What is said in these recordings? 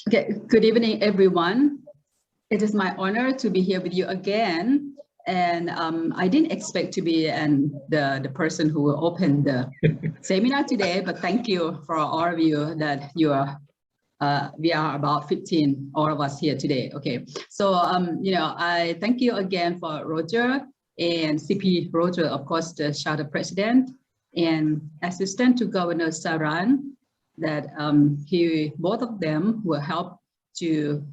Okay, good evening, everyone. It is my honor to be here with you again. And I didn't expect to be the person who will open the seminar today, but thank you for all of you that you are, we are about 15, all of us here today. Okay, so, I thank you again for Roger and CP.Roger, of course, the charter president and assistant to Governor Sarun, that both of them will help to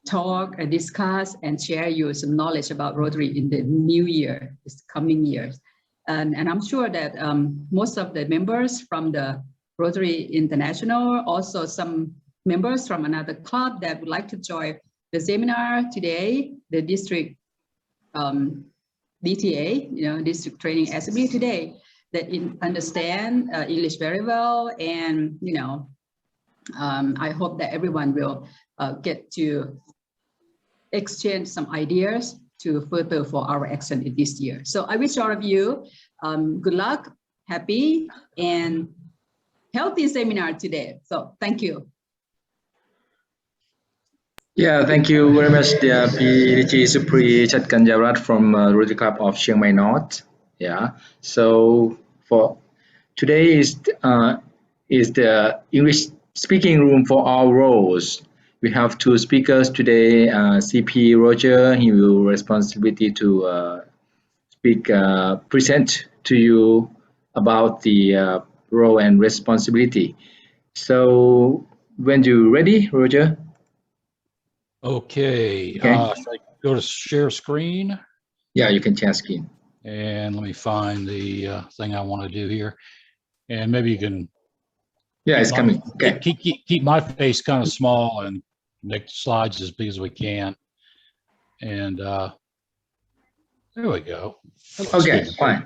talk and discuss and share you some knowledge about Rotary in the new year, this coming years. And I'm sure that most of the members from the Rotary International, also some members from another club that would like to join the seminar today, the district DTA, District Training Assembly today, that understand English very well. And, I hope that everyone will get to exchange some ideas to further for our action in this year. So I wish all of you good luck, happy and healthy seminar today. So thank you. Yeah, thank you very much, the PDG Supri Chatkanjarat from Rotary Club of Chiang Mai North. Yeah, so for today is the English speaking room for all roles. We have two speakers today. CP.Roger, he will responsibility to present to you about the role and responsibility. So when you're ready, Roger. Okay. Should I go to share screen? Yeah, you can share screen. And let me find the thing I want to do here. And maybe you can. Yeah, it's coming. Okay. Keep my face kind of small and make the slides as big as we can. And there we go. Okay, fine.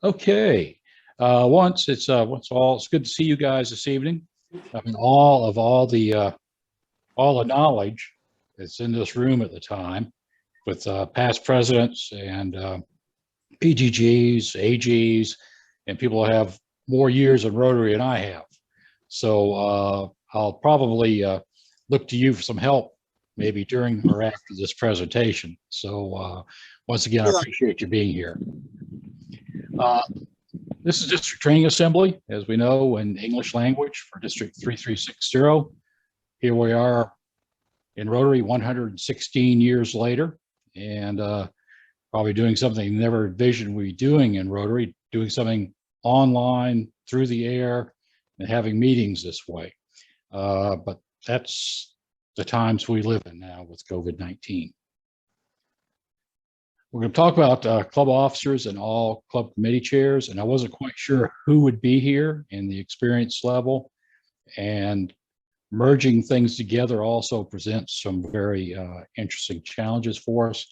Okay. It's good to see you guys this evening. I mean, all the knowledge that's in this room at the time, with past presidents and PGGs, AGs, and people who have more years in Rotary than I have. So I'll probably look to you for some help, maybe during or after this presentation. So once again, I appreciate you being here. This is District Training Assembly, as we know, in English language for District 3360. Here we are in Rotary 116 years later, and probably doing something never envisioned we'd be doing in Rotary, doing something online, through the air, and having meetings this way. But that's the times we live in now with COVID-19. We're going to talk about club officers and all club committee chairs, and I wasn't quite sure who would be here in the experience level, and merging things together also presents some very interesting challenges for us.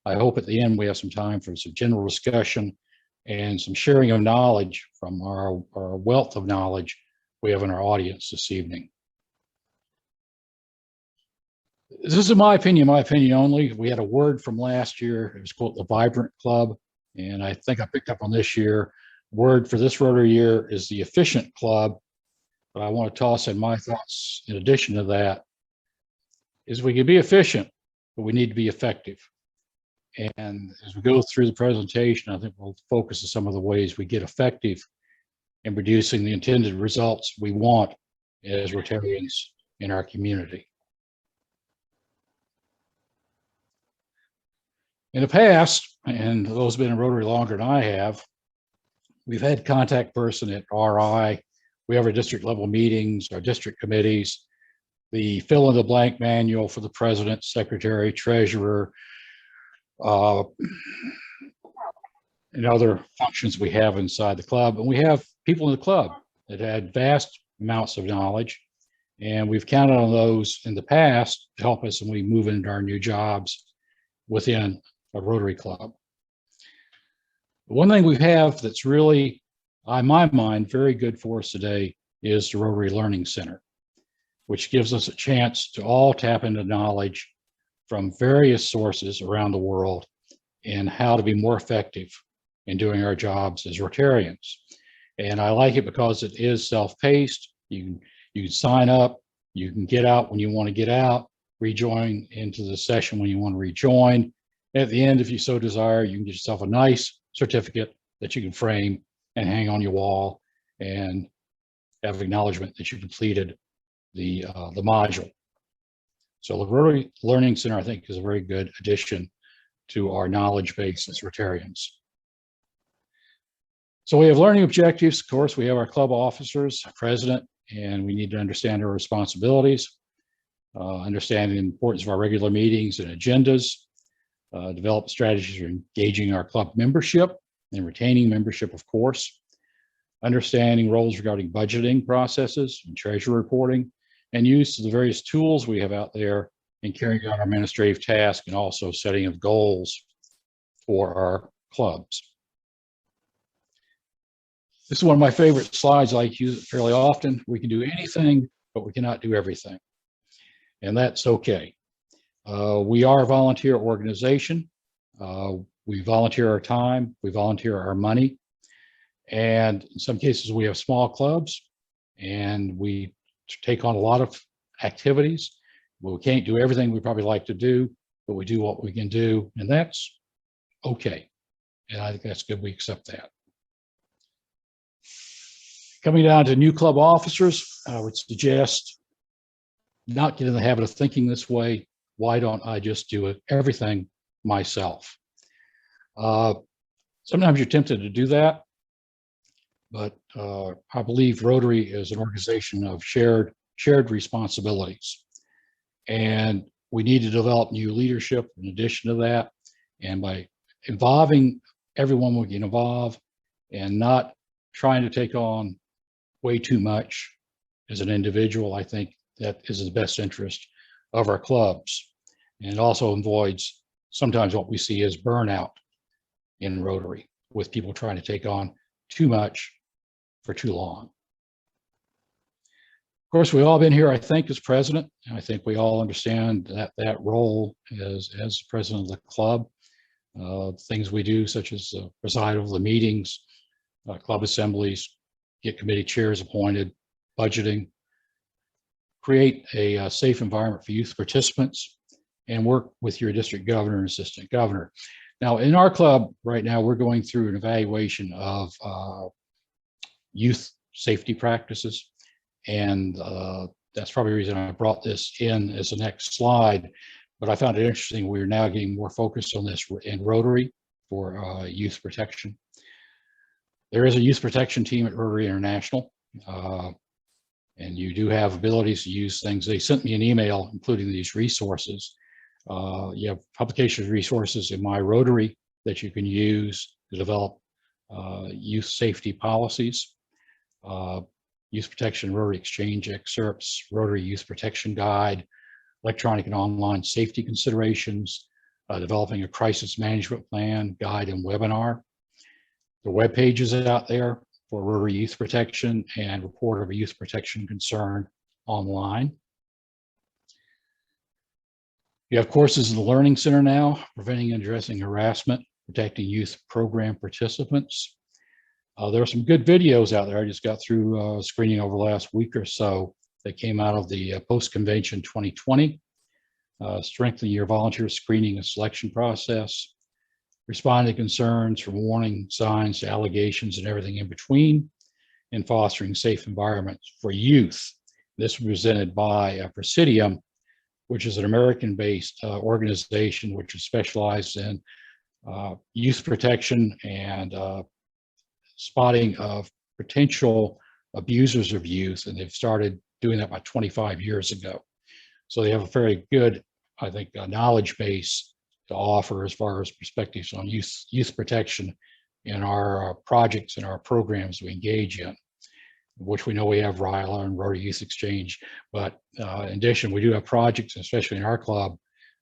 I hope at the end we have some time for some general discussion and some sharing of knowledge from our wealth of knowledge we have in our audience this evening. This is my opinion only. We had a word from last year. It was called the Vibrant Club. And I think I picked up on this year. Word for this Rotary year is the Efficient Club. But I want to toss in my thoughts in addition to that, is we can be efficient, but we need to be effective. And as we go through the presentation, I think we'll focus on some of the ways we get effective in producing the intended results we want as Rotarians in our community. In the past, and those who've been in Rotary longer than I have, we've had contact person at RI. We have our district level meetings, our district committees, the fill in the blank manual for the president, secretary, treasurer, and other functions we have inside the club. And we have people in the club that had vast amounts of knowledge, and we've counted on those in the past to help us when we move into our new jobs within a Rotary club. One thing we have that's really, in my mind, very good for us today is the Rotary Learning Center, which gives us a chance to all tap into knowledge from various sources around the world and how to be more effective in doing our jobs as Rotarians. And I like it because it is self-paced. You can sign up, You can get out when you want to get out, rejoin into the session when you want to rejoin. At the end, if you so desire, you can get yourself a nice certificate that you can frame and hang on your wall and have acknowledgement that you completed the module. So the Rotary Learning Center, I think, is a very good addition to our knowledge base as Rotarians. So we have learning objectives. Of course, we have our club officers, president, and we need to understand our responsibilities, understand the importance of our regular meetings and agendas, develop strategies for engaging our club membership and retaining membership, of course, understanding roles regarding budgeting processes and treasury reporting, and use of the various tools we have out there in carrying out our administrative tasks and also setting of goals for our clubs. This is one of my favorite slides. I like to use it fairly often. We can do anything, but we cannot do everything. And that's okay. We are a volunteer organization. We volunteer our time, we volunteer our money. And in some cases we have small clubs and we take on a lot of activities. Well, we can't do everything we probably like to do, but we do what we can do, and that's okay. And I think that's good, we accept that. Coming down to new club officers, I would suggest not get in the habit of thinking this way. Why don't I just do everything myself? Sometimes you're tempted to do that, but I believe Rotary is an organization of shared responsibilities. And we need to develop new leadership in addition to that. And by involving everyone we can involve and not trying to take on way too much as an individual, I think that is in the best interest of our clubs. And it also avoids sometimes what we see as burnout in Rotary, with people trying to take on too much for too long. Of course, we've all been here, I think, as president, and I think we all understand that role as president of the club. Things we do, such as preside over the meetings, club assemblies, get committee chairs appointed, budgeting, create a safe environment for youth participants, and work with your district governor and assistant governor. Now, in our club right now, we're going through an evaluation of youth safety practices. And that's probably the reason I brought this in as the next slide. But I found it interesting. We're now getting more focused on this in Rotary for youth protection. There is a youth protection team at Rotary International. And you do have abilities to use things. They sent me an email, including these resources. You have publication resources in My Rotary that you can use to develop youth safety policies. Youth Protection Rotary Exchange excerpts, Rotary Youth Protection Guide, electronic and online safety considerations, developing a crisis management plan, guide, and webinar. The web pages out there for Rotary Youth Protection and report of a youth protection concern online. You have courses in the Learning Center now, preventing and addressing harassment, protecting youth program participants. There are some good videos out there. I just got through screening over the last week or so that came out of the post-convention 2020. Strengthen your volunteer screening and selection process, respond to concerns from warning signs to allegations and everything in between, and fostering safe environments for youth. This was presented by Presidium, which is an American-based organization which is specialized in youth protection and spotting of potential abusers of youth, and they've started doing that about 25 years ago. So they have a very good, I think, knowledge base to offer as far as perspectives on youth protection in our projects and our programs we engage in, which we know we have RILA and Rotary Youth Exchange. But in addition, we do have projects, especially in our club,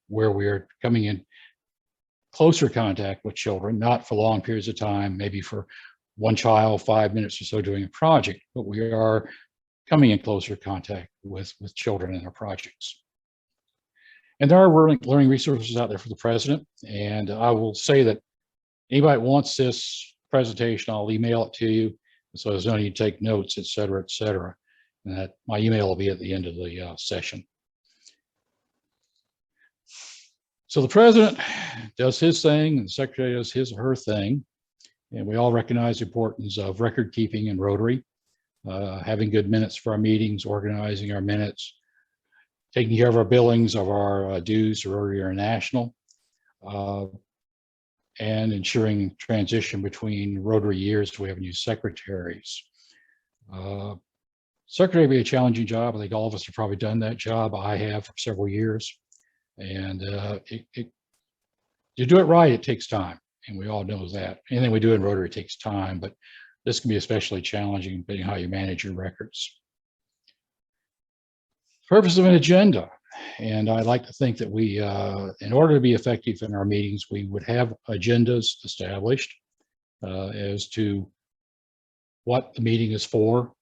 where we're coming in closer contact with children, not for long periods of time, maybe for one child, 5 minutes or so doing a project, but we are coming in closer contact with children in our projects. And there are learning resources out there for the president. And I will say that anybody that wants this presentation, I'll email it to you. So there's no need to take notes, et cetera, et cetera. And that my email will be at the end of the session. So the president does his thing, and the secretary does his or her thing. And we all recognize the importance of record keeping in Rotary, having good minutes for our meetings, organizing our minutes, taking care of our billings of our dues to Rotary International, and ensuring transition between Rotary years. We have new secretaries. Secretary will be a challenging job. I think all of us have probably done that job. I have for several years. And to do it right, it takes time. And we all know that. Anything we do in Rotary takes time, but this can be especially challenging depending on how you manage your records. Purpose of an agenda. And I like to think that we, in order to be effective in our meetings, we would have agendas established as to what the meeting is for,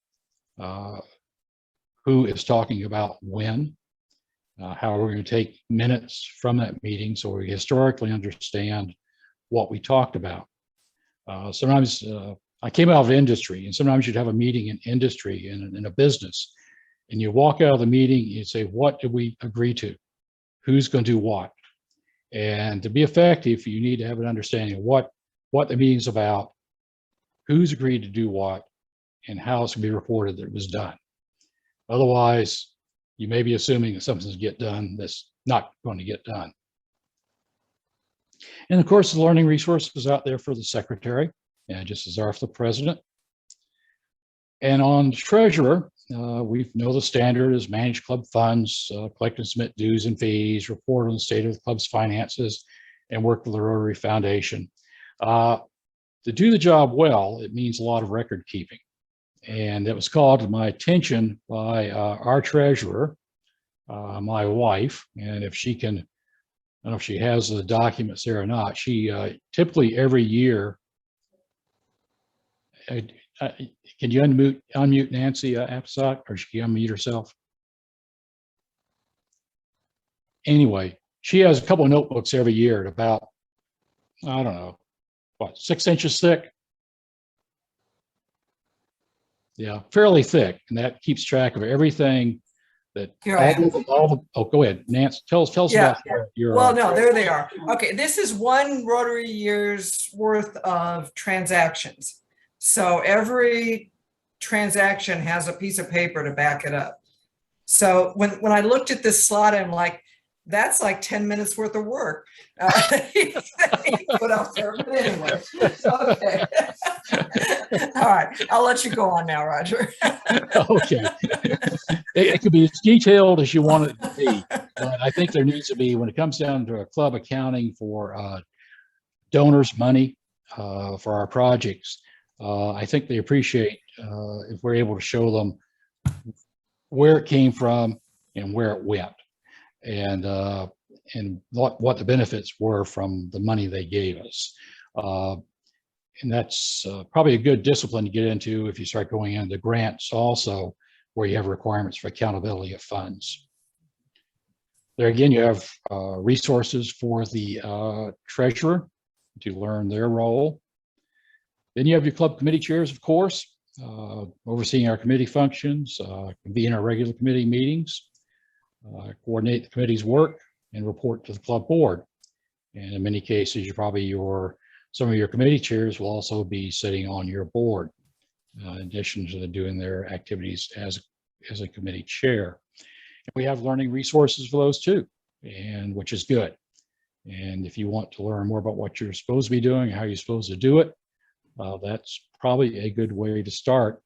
who is talking about when, how we're going to take minutes from that meeting so we historically understand what we talked about. Sometimes I came out of industry, and sometimes you'd have a meeting in industry in a business, and you walk out of the meeting, you say, what did we agree to? Who's going to do what? And to be effective, you need to have an understanding of what the meeting's about, who's agreed to do what, and how it's going to be reported that it was done. Otherwise, you may be assuming that something's get done that's not going to get done. And of course, the learning resources out there for the secretary, and just as are for the president. And on treasurer, we know the standard is manage club funds, collect and submit dues and fees, report on the state of the club's finances, and work with the Rotary Foundation. To do the job well, it means a lot of record keeping. And it was called to my attention by our treasurer, my wife, and if she can, I don't know if she has the documents there or not, she typically every year, can you unmute Nancy Apsock, or she can unmute herself? Anyway, she has a couple of notebooks every year at about, I don't know, what, 6 inches thick? Yeah, fairly thick, and that keeps track of everything that oh, go ahead, Nance, tell us about your well, no, there they are. Okay, this is one Rotary year's worth of transactions. So every transaction has a piece of paper to back it up. So when I looked at this slide, I'm like, that's like 10 minutes worth of work put out there. But anyway, okay. All right, I'll let you go on now, Roger. Okay. It could be as detailed as you want it to be, but I think there needs to be, when it comes down to a club accounting for donors' money for our projects, I think they appreciate if we're able to show them where it came from and where it went, and what the benefits were from the money they gave us. And that's probably a good discipline to get into if you start going into grants also, where you have requirements for accountability of funds. There again, you have resources for the treasurer to learn their role. Then you have your club committee chairs, of course, overseeing our committee functions, convene our regular committee meetings, coordinate the committee's work, and report to the club board. And in many cases, some of your committee chairs will also be sitting on your board, in addition to doing their activities as a committee chair. And we have learning resources for those too, and which is good. And if you want to learn more about what you're supposed to be doing, how you're supposed to do it, that's probably a good way to start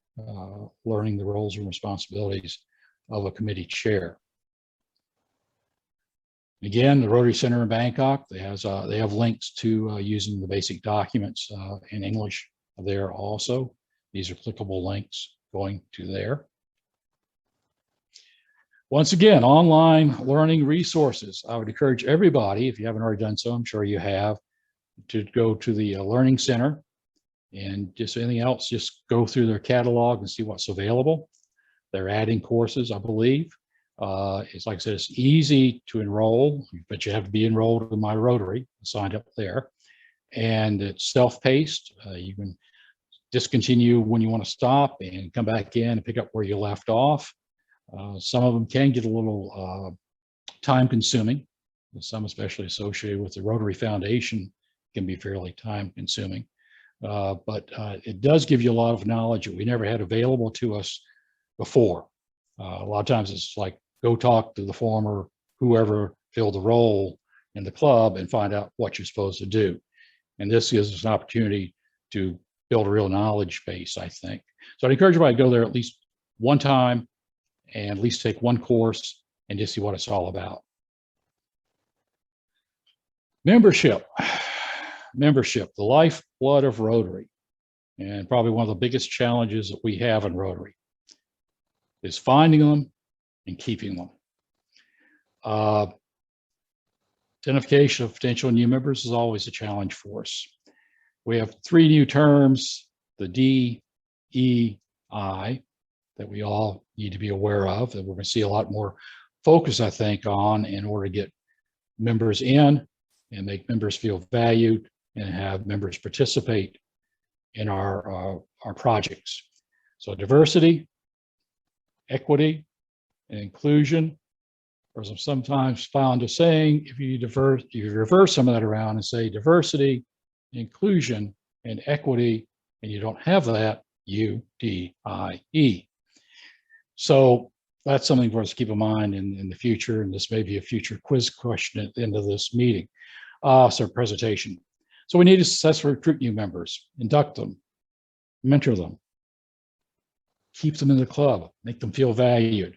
learning the roles and responsibilities of a committee chair. Again, the Rotary Center in Bangkok, they have links to using the basic documents in English there also. These are clickable links going to there. Once again, online learning resources. I would encourage everybody, if you haven't already done so, I'm sure you have, to go to the Learning Center, and just anything else, just go through their catalog and see what's available. They're adding courses, I believe. It's like I said, it's easy to enroll, but you have to be enrolled in my Rotary, signed up there. And it's self-paced. You can discontinue when you want to stop and come back in and pick up where you left off. Some of them can get a little time consuming. Some, especially associated with the Rotary Foundation, can be fairly time consuming. But it does give you a lot of knowledge that we never had available to us before. A lot of times it's like, go talk to the former whoever filled the role in the club and find out what you're supposed to do. And this gives us an opportunity to build a real knowledge base, I think. So I'd encourage everybody to go there at least one time and at least take one course and just see what it's all about. Membership. Membership, the lifeblood of Rotary, and probably one of the biggest challenges that we have in Rotary is finding them and keeping them. Identification of potential new members is always a challenge for us. We have 3 new terms, the DEI, that we all need to be aware of, that we're going to see a lot more focus, I think, on in order to get members in and make members feel valued and have members participate in our projects. So diversity, equity, and inclusion. Or sometimes found a saying, if you reverse some of that around and say diversity, inclusion, and equity, and you don't have that, UDIE. So that's something for us to keep in mind in the future, and this may be a future quiz question at the end of this meeting, presentation. So we need to successfully recruit new members, induct them, mentor them, keep them in the club, make them feel valued.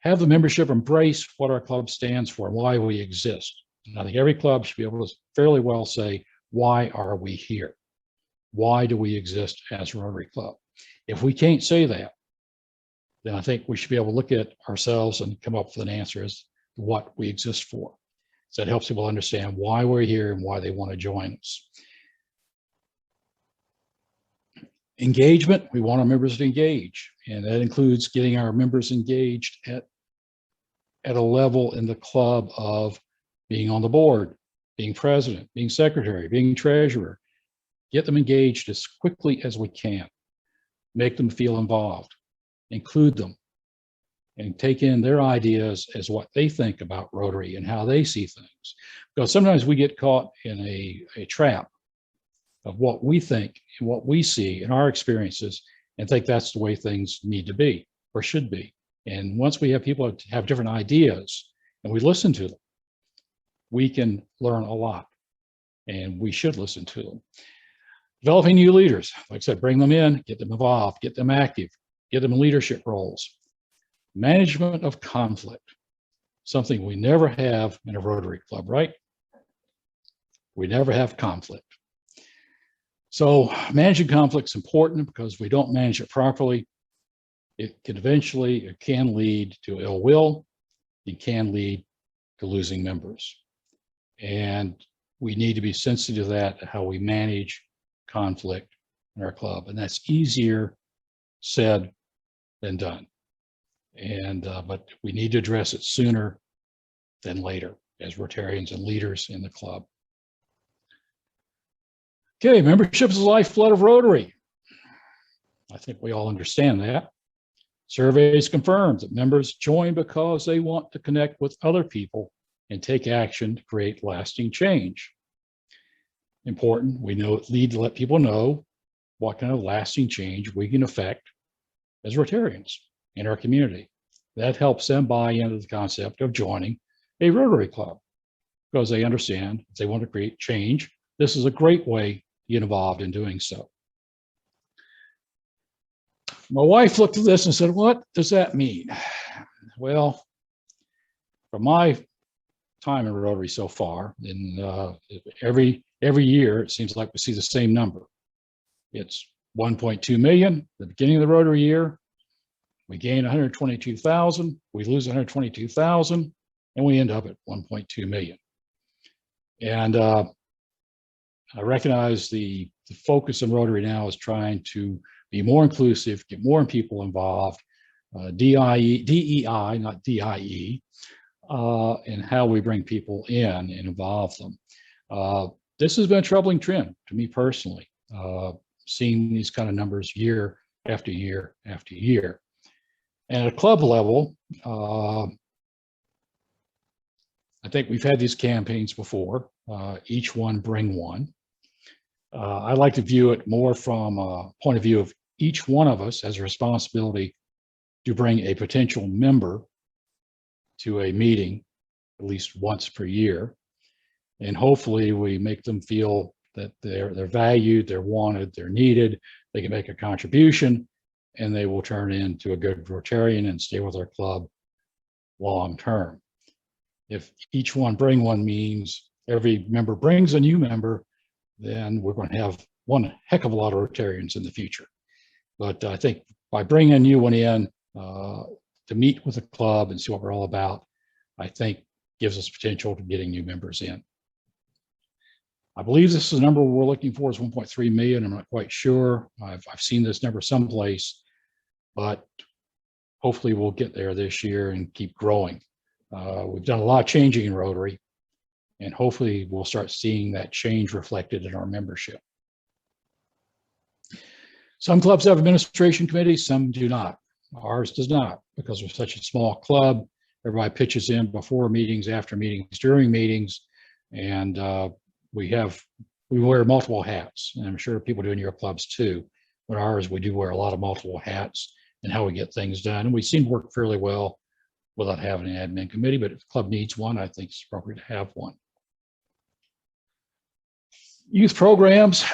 Have the membership embrace what our club stands for and why we exist. And I think every club should be able to fairly well say, why are we here? Why do we exist as a Rotary Club? If we can't say that, then I think we should be able to look at ourselves and come up with an answer as to what we exist for. So it helps people understand why we're here and why they want to join us. Engagement, we want our members to engage, and that includes getting our members engaged at a level in the club of being on the board, being president, being secretary, being treasurer. Get them engaged as quickly as we can. Make them feel involved, include them, and take in their ideas as what they think about Rotary and how they see things. Because sometimes we get caught in a trap of what we think and what we see in our experiences and think that's the way things need to be or should be. And once we have people have different ideas and we listen to them, we can learn a lot, and we should listen to them. Developing new leaders, like I said, bring them in, get them involved, get them active, get them in leadership roles. Management of conflict, something we never have in a Rotary Club, right? We never have conflict. So managing conflict is important because if we don't manage it properly, it can lead to ill will. It can lead to losing members. And we need to be sensitive to that, how we manage conflict in our club. And that's easier said than done. And but we need to address it sooner than later as Rotarians and leaders in the club. Okay, membership is the lifeblood of Rotary. I think we all understand that. Surveys confirm that members join because they want to connect with other people and take action to create lasting change. Important, we need to let people know what kind of lasting change we can affect as Rotarians in our community. That helps them buy into the concept of joining a Rotary Club because they understand if they want to create change, this is a great way to get involved in doing so. My wife looked at this and said, what does that mean? Well, from my time in Rotary so far, in every year, it seems like we see the same number. It's 1.2 million, the beginning of the Rotary year. We gain 122,000, we lose 122,000, and we end up at 1.2 million. And I recognize the focus in Rotary now is trying to be more inclusive, get more people involved, DEI, not DIE, and how we bring people in and involve them. This has been a troubling trend to me personally. seen these kind of numbers year after year after year. And at a club level, I think we've had these campaigns before, each one bring one. I like to view it more from a point of view of each one of us has a responsibility to bring a potential member to a meeting at least once per year. And hopefully we make them feel that they're valued, they're wanted, they're needed, they can make a contribution, and they will turn into a good Rotarian and stay with our club long term. If each one bring one means every member brings a new member, then we're going to have one heck of a lot of Rotarians in the future. But I think by bringing a new one in to meet with the club and see what we're all about, I think gives us potential to getting new members in. I believe this is the number we're looking for is 1.3 million. I'm not quite sure. I've seen this number someplace, but hopefully we'll get there this year and keep growing. We've done a lot of changing in Rotary, and hopefully we'll start seeing that change reflected in our membership. Some clubs have administration committees, some do not. Ours does not, because we're such a small club. Everybody pitches in before meetings, after meetings, during meetings, and we wear multiple hats. And I'm sure people do in your clubs too, but ours, we do wear a lot of multiple hats in how we get things done. And we seem to work fairly well without having an admin committee, but if the club needs one, I think it's appropriate to have one. Youth programs,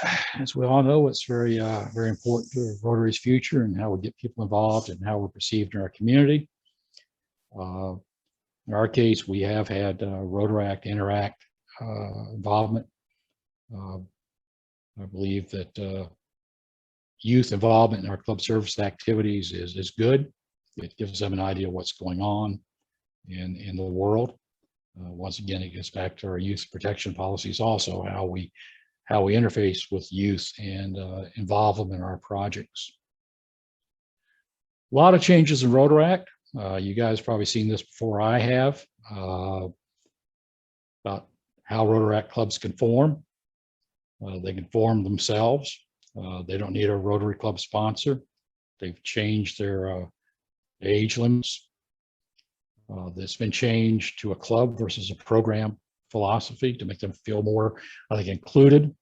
as we all know, it's very important to Rotary's future and how we get people involved and how we're perceived in our community. In our case, we have had Rotaract, Interact involvement. I believe that youth involvement in our club service activities is good. It gives them an idea of what's going on in the world. Once again, it gets back to our youth protection policies also, how we interface with youth and involve them in our projects. A lot of changes in Rotaract. You guys probably seen this before I have, about how Rotaract clubs can form. They can form themselves. They don't need a Rotary Club sponsor. They've changed their age limits. That's been changed to a club versus a program philosophy to make them feel more, I think, included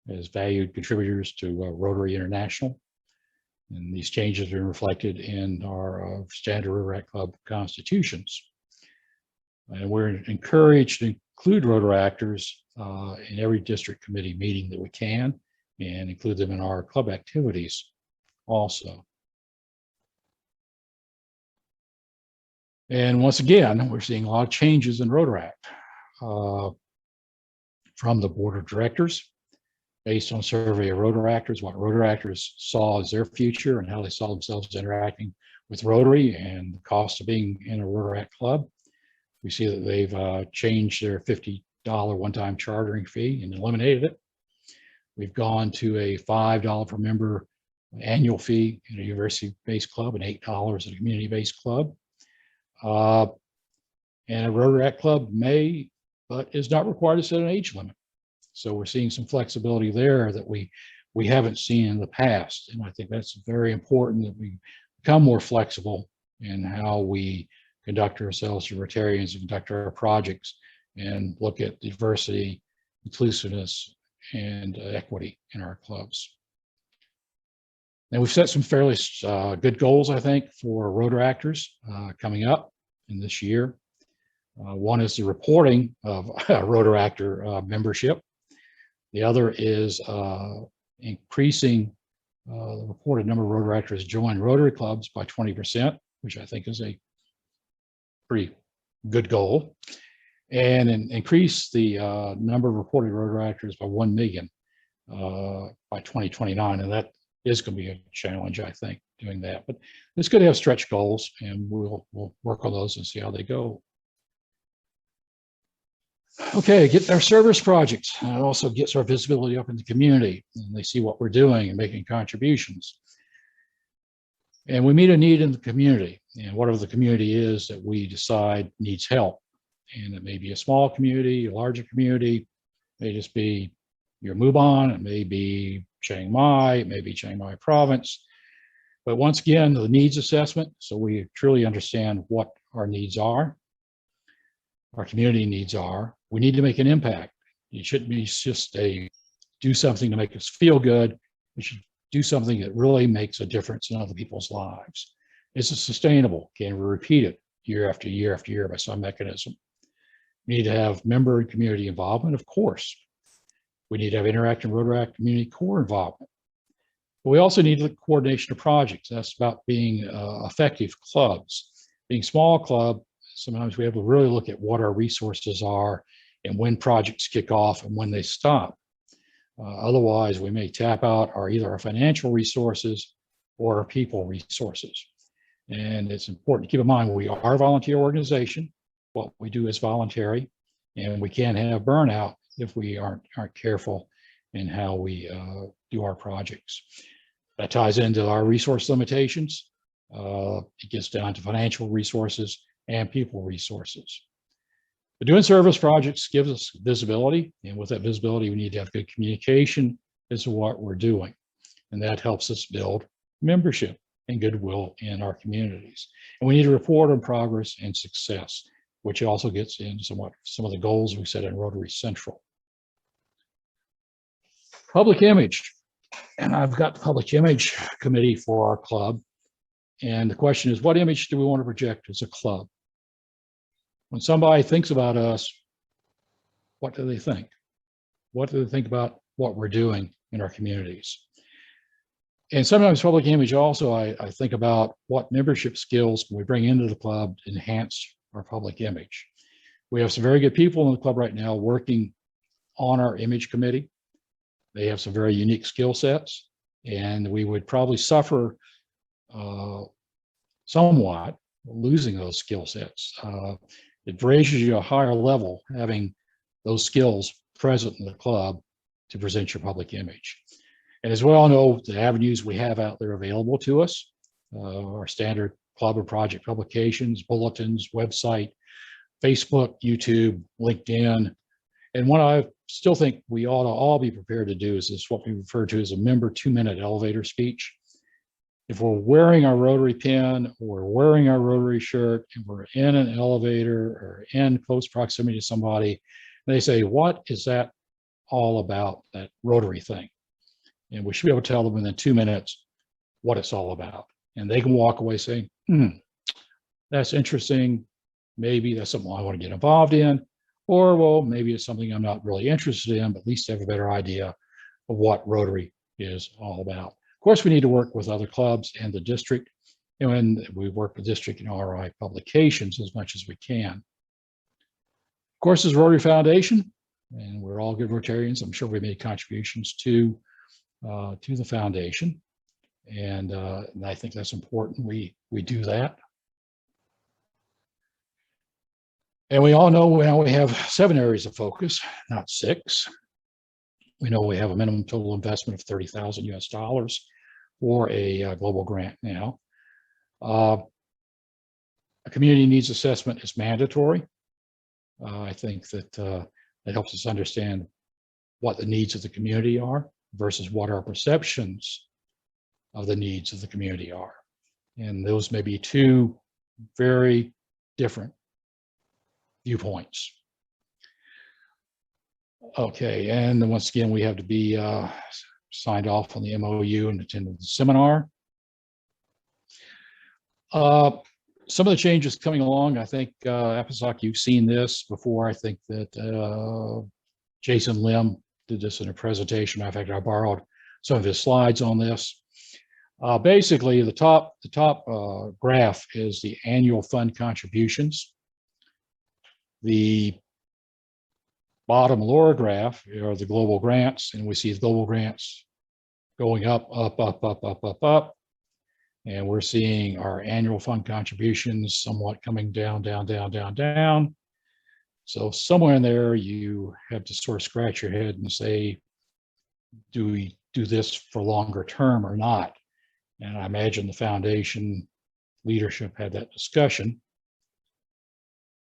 as valued contributors to Rotary International. And these changes are reflected in our standard Rotaract Club constitutions. And we're encouraged to include Rotaractors in every district committee meeting that we can, and include them in our club activities also. And once again, we're seeing a lot of changes in Rotaract from the board of directors, based on a survey of Rotaractors, what Rotaractors saw as their future and how they saw themselves interacting with Rotary and the cost of being in a Rotaract club. We see that they've changed their $50 one-time chartering fee and eliminated it. We've gone to a $5 per member annual fee in a university-based club and $8 at a community-based club. And a Rotaract club may, but is not required to set an age limit. So we're seeing some flexibility there that we haven't seen in the past. And I think that's very important, that we become more flexible in how we conduct ourselves as Rotarians and conduct our projects and look at diversity, inclusiveness, and equity in our clubs. And we've set some fairly good goals, I think, for Rotaractors coming up in this year. One is the reporting of Rotaractor membership. The other is increasing the reported number of Rotaractors join Rotary clubs by 20%, which I think is a pretty good goal, and increase the number of reported Rotaractors by 1 million by 2029. And that is going to be a challenge, I think, doing that. But it's good to have stretch goals, and we'll work on those and see how they go. Okay, get our service projects. It also gets our visibility up in the community, and they see what we're doing and making contributions. And we meet a need in the community, and whatever the community is that we decide needs help. And it may be a small community, a larger community, may just be your Mubon, it may be Chiang Mai, it may be Chiang Mai province. But once again, the needs assessment, so we truly understand what our needs are, our community needs are. We need to make an impact. It shouldn't be just do something to make us feel good. We should do something that really makes a difference in other people's lives. Is it sustainable? Can we repeat it year after year after year by some mechanism? We need to have member and community involvement, of course. We need to have Interact Rotary community core involvement. But we also need the coordination of projects. That's about being effective clubs. Being small club, sometimes we have to really look at what our resources are and when projects kick off and when they stop. Otherwise, we may tap out either our financial resources or our people resources. And it's important to keep in mind, we are a volunteer organization. What we do is voluntary, and we can have burnout if we aren't careful in how we do our projects. That ties into our resource limitations. It gets down to financial resources and people resources. But doing service projects gives us visibility, and with that visibility, we need to have good communication as to what we're doing. And that helps us build membership and goodwill in our communities. And we need to report on progress and success, which also gets into some of the goals we set in Rotary Central. Public image. And I've got the public image committee for our club. And the question is, what image do we want to project as a club? When somebody thinks about us, what do they think? What do they think about what we're doing in our communities? And sometimes public image also, I think about what membership skills can we bring into the club to enhance our public image. We have some very good people in the club right now working on our image committee. They have some very unique skill sets, and we would probably suffer somewhat losing those skill sets. It raises you a higher level having those skills present in the club to present your public image. And as we all know, the avenues we have out there available to us, our standard club or project publications, bulletins, website, Facebook, YouTube, LinkedIn. And what I still think we ought to all be prepared to do is what we refer to as a member 2-minute elevator speech. If we're wearing our Rotary pin or wearing our Rotary shirt and we're in an elevator or in close proximity to somebody, and they say, what is that all about, that Rotary thing? And we should be able to tell them within 2 minutes what it's all about. And they can walk away saying, that's interesting. Maybe that's something I want to get involved in. Or, well, maybe it's something I'm not really interested in, but at least have a better idea of what Rotary is all about. Of course, we need to work with other clubs and the district, and we work with district and RI publications as much as we can. Of course, there's Rotary Foundation, and we're all good Rotarians. I'm sure we made contributions to the foundation, and I think that's important. We do that. And we all know now we have 7 areas of focus, not 6. We know we have a minimum total investment of $30,000 US for a global grant now. A community needs assessment is mandatory. I think that it helps us understand what the needs of the community are versus what our perceptions of the needs of the community are. And those may be 2 very different viewpoints. Okay, and then once again, we have to be signed off on the MOU and attend the seminar. Some of the changes coming along, I think, Apisak, you've seen this before. I think that Jason Lim did this in a presentation. In fact, I borrowed some of his slides on this. Basically, the top graph is the annual fund contributions. The bottom lower graph are the global grants, and we see the global grants going up. And we're seeing our annual fund contributions somewhat coming down. So somewhere in there, you have to sort of scratch your head and say, do we do this for longer term or not? And I imagine the foundation leadership had that discussion.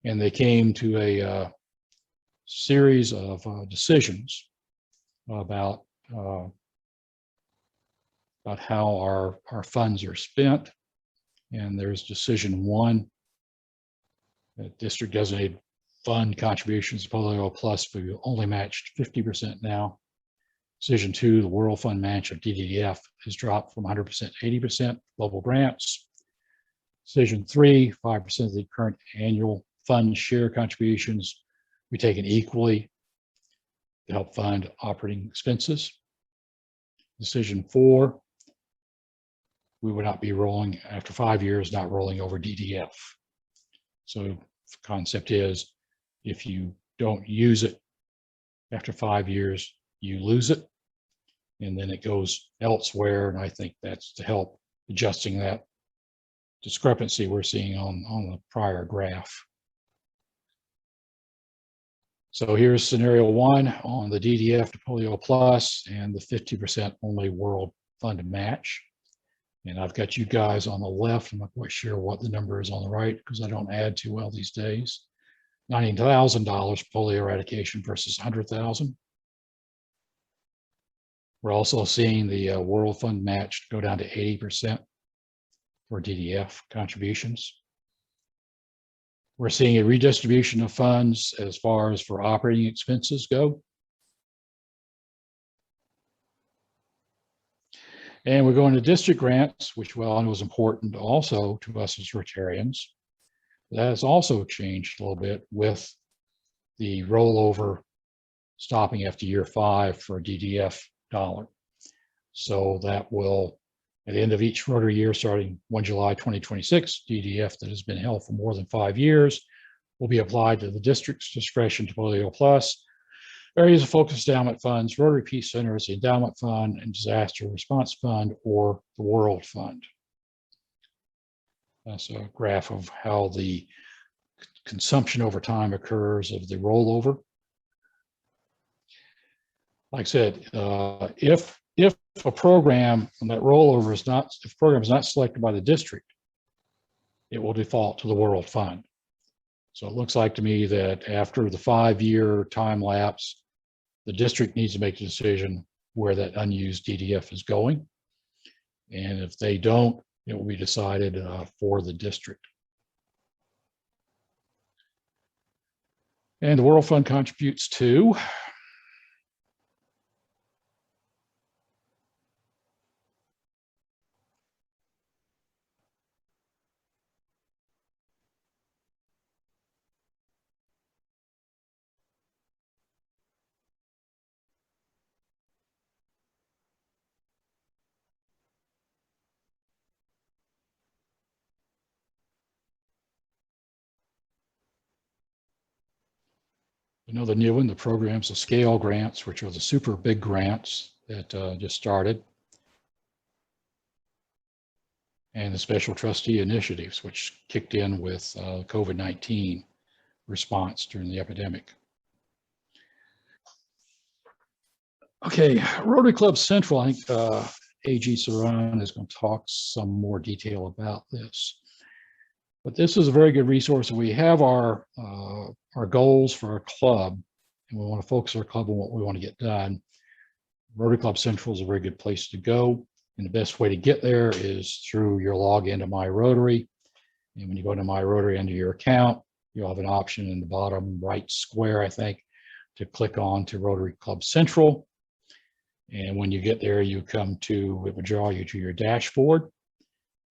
And they came to a series of decisions. about how our funds are spent. And there's decision 1, district designated fund contributions to Polio Plus, we only matched 50% now. Decision 2, the World Fund match of DDF has dropped from 100% to 80% global grants. Decision 3, 5% of the current annual fund share contributions we taken equally to help fund operating expenses. Decision 4, we would not be rolling after 5 years, not rolling over DDF. So the concept is if you don't use it after 5 years, you lose it, and then it goes elsewhere. And I think that's to help adjusting that discrepancy we're seeing on the prior graph. So here's scenario 1 on the DDF to Polio Plus and the 50% only World Fund match. And I've got you guys on the left. I'm not quite sure what the number is on the right because I don't add too well these days. $90,000 polio eradication versus $100,000. We're also seeing the World Fund match go down to 80% for DDF contributions. We're seeing a redistribution of funds as far as for operating expenses go. And we're going to district grants, which I know is important also to us as Rotarians. That has also changed a little bit with the rollover stopping after year 5 for a DDF dollar. So that will, at the end of each Rotary year, starting 1 July 2026, DDF that has been held for more than 5 years will be applied to the district's discretion to Polio Plus. Areas of focus endowment funds, Rotary Peace Centers, the Endowment Fund, and Disaster Response Fund, or the World Fund. That's a graph of how the consumption over time occurs of the rollover. Like I said, if a program and that rollover is not, if a program is not selected by the district, it will default to the World Fund. So it looks like to me that after the 5-year time lapse, the district needs to make a decision where that unused DDF is going. And if they don't, it will be decided for the district. And the World Fund contributes to another new one, the programs, the scale grants, which are the super big grants that just started, and the special trustee initiatives, which kicked in with COVID-19 response during the epidemic. Okay, Rotary Club Central, I think AG.Sarun is going to talk some more detail about this. But this is a very good resource. We have our goals for our club, and we want to focus our club on what we want to get done. Rotary Club Central is a very good place to go. And the best way to get there is through your login to My Rotary. And when you go to My Rotary under your account, you'll have an option in the bottom right square, I think, to click on to Rotary Club Central. And when you get there, you come to, it will draw you to your dashboard.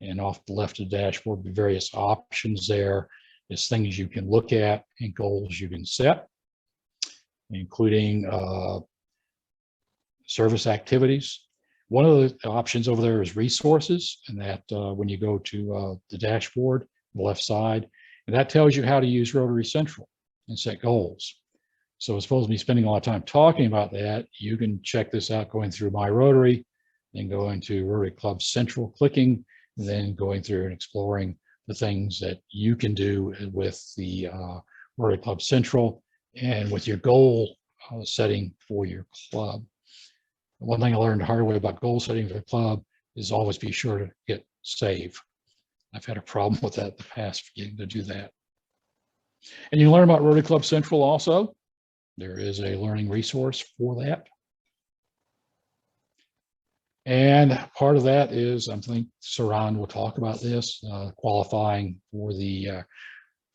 And off the left of the dashboard, the various options there is things you can look at and goals you can set, including service activities. One of the options over there is resources, and that when you go to the dashboard, the left side, and that tells you how to use Rotary Central and set goals. So as opposed to me spending a lot of time talking about that, you can check this out going through My Rotary, then going to Rotary Club Central, clicking, and then going through and exploring the things that you can do with the Rotary Club Central and with your goal setting for your club. One thing I learned the hard way about goal setting for the club is always be sure to hit save. I've had a problem with that in the past, forgetting to do that. And you can learn about Rotary Club Central also. There is a learning resource for that. And part of that is, I think Sarun will talk about this, qualifying for the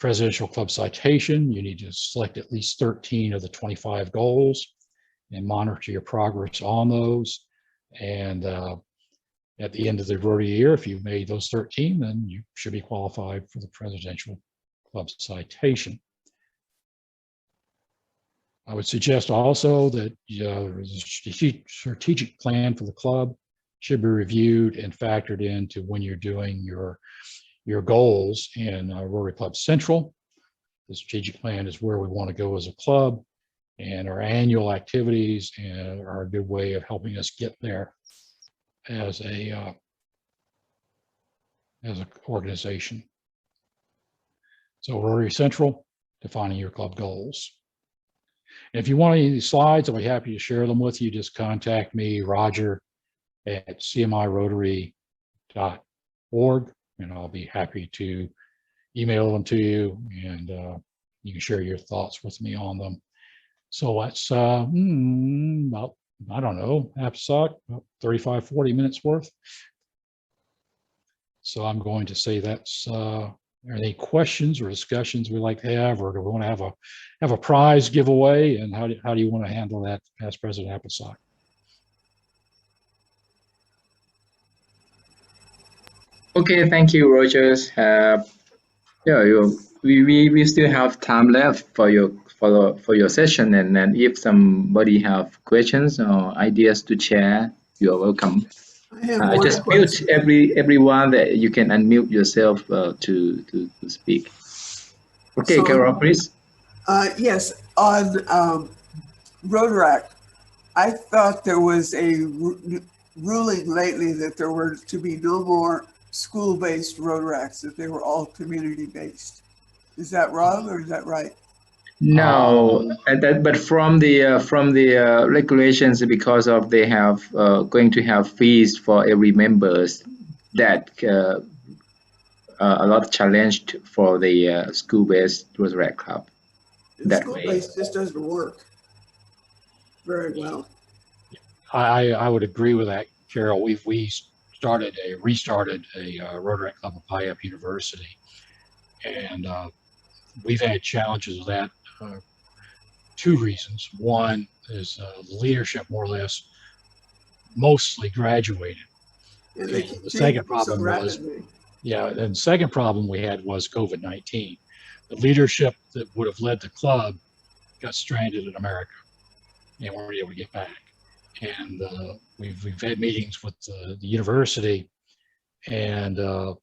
Presidential Club citation. You need to select at least 13 of the 25 goals and monitor your progress on those. And at the end of the Rotary year, if you've made those 13, then you should be qualified for the Presidential Club citation. I would suggest also that the strategic plan for the club should be reviewed and factored into when you're doing your goals in Rotary Club Central. The strategic plan is where we want to go as a club, and our annual activities are a good way of helping us get there as an organization. So Rotary Central, defining your club goals. If you want any of these slides, I'll be happy to share them with you. Just contact me, Roger, at cmirotary.org, and I'll be happy to email them to you, and you can share your thoughts with me on them. So that's about, I don't know, about 35, 40 minutes worth. So I'm going to say that's, are there any questions or discussions we'd like to have, or do we want to have a prize giveaway, and how do you want to handle that, Past President Applesock? Okay, thank you, Rogers. We still have time left for your session, and then if somebody have questions or ideas to share, you are welcome. I just mute everyone that you can unmute yourself to speak. Okay, so, Carol, please. Yes, on Rotary, I thought there was a ruling lately that there were to be no more school-based Rotaracts, that they were all community-based. Is that wrong or is that right? No, but from the regulations, because of they have going to have fees for every members, that a lot challenged for the school-based Rotary Club. School-based just doesn't work very well. I would agree with that, Carol. We restarted a Rotary Club at Puyallup University, and we've had challenges with that. Two reasons. One is the leadership more or less mostly graduated. And the second problem was, and the second problem we had was COVID-19. The leadership that would have led the club got stranded in America and weren't able to get back. And we've had meetings with the university, and a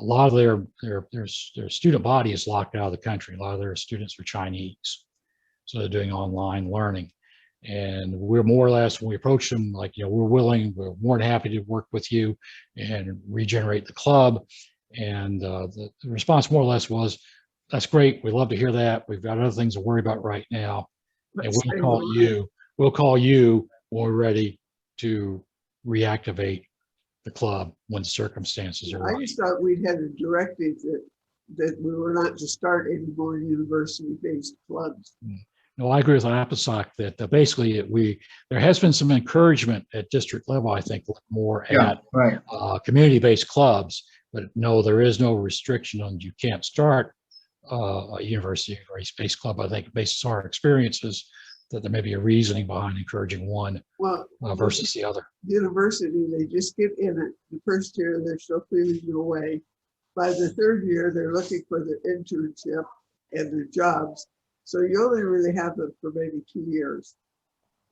lot of their student body is locked out of the country. A lot of their students are Chinese, so they're doing online learning. And we're more or less, when we approach them, like, we're more than happy to work with you and regenerate the club. And the response more or less was, that's great. We'd love to hear that. We've got other things to worry about right now. And we'll call you when we're ready to reactivate the club when circumstances are right. I just thought we'd had a directive that we were not to start any more university-based clubs. No, I agree with Applesock that basically there has been some encouragement at district level, I think, more at community-based clubs, but no, there is no restriction on you can't start a university-based club. I think based on our experiences, that there may be a reasoning behind encouraging one versus the other. University, they just get in it. The first year, they're still feeling their way. By the third year, they're looking for their internship and their jobs. So you only really have them for maybe 2 years.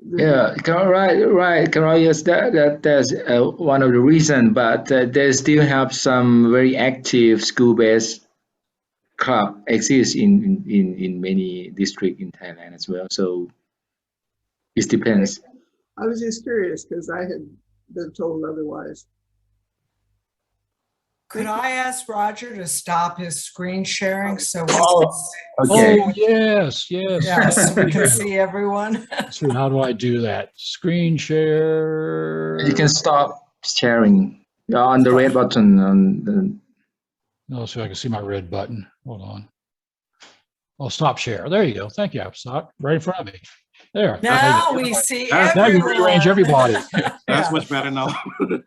Yeah, right. Yes, that's one of the reasons. But they still have some very active school-based club exists in many districts in Thailand as well. So it depends. I was just curious because I had been told otherwise. Could I ask Roger to stop his screen sharing so we okay. Oh, yes. Yes, we can see everyone. So how do I do that? Screen share. You can stop sharing on the red button on the. No, so I can see my red button. Hold on. Oh, stop share. There you go. Thank you, Applesock. Right in front of me. There. Now we see Now you rearrange everybody. That's Yeah. much better now.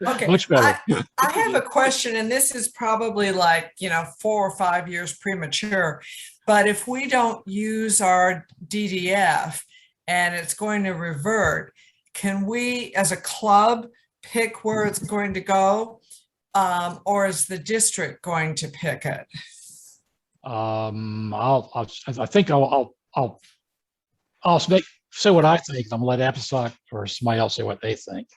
Okay. Much better. I have a question, and this is probably like, 4 or 5 years premature, but if we don't use our DDF and it's going to revert, can we, as a club, pick where it's going to go? Or is the district going to pick it? I think I'll say what I think. I'm gonna let APSOC or somebody else say what they think.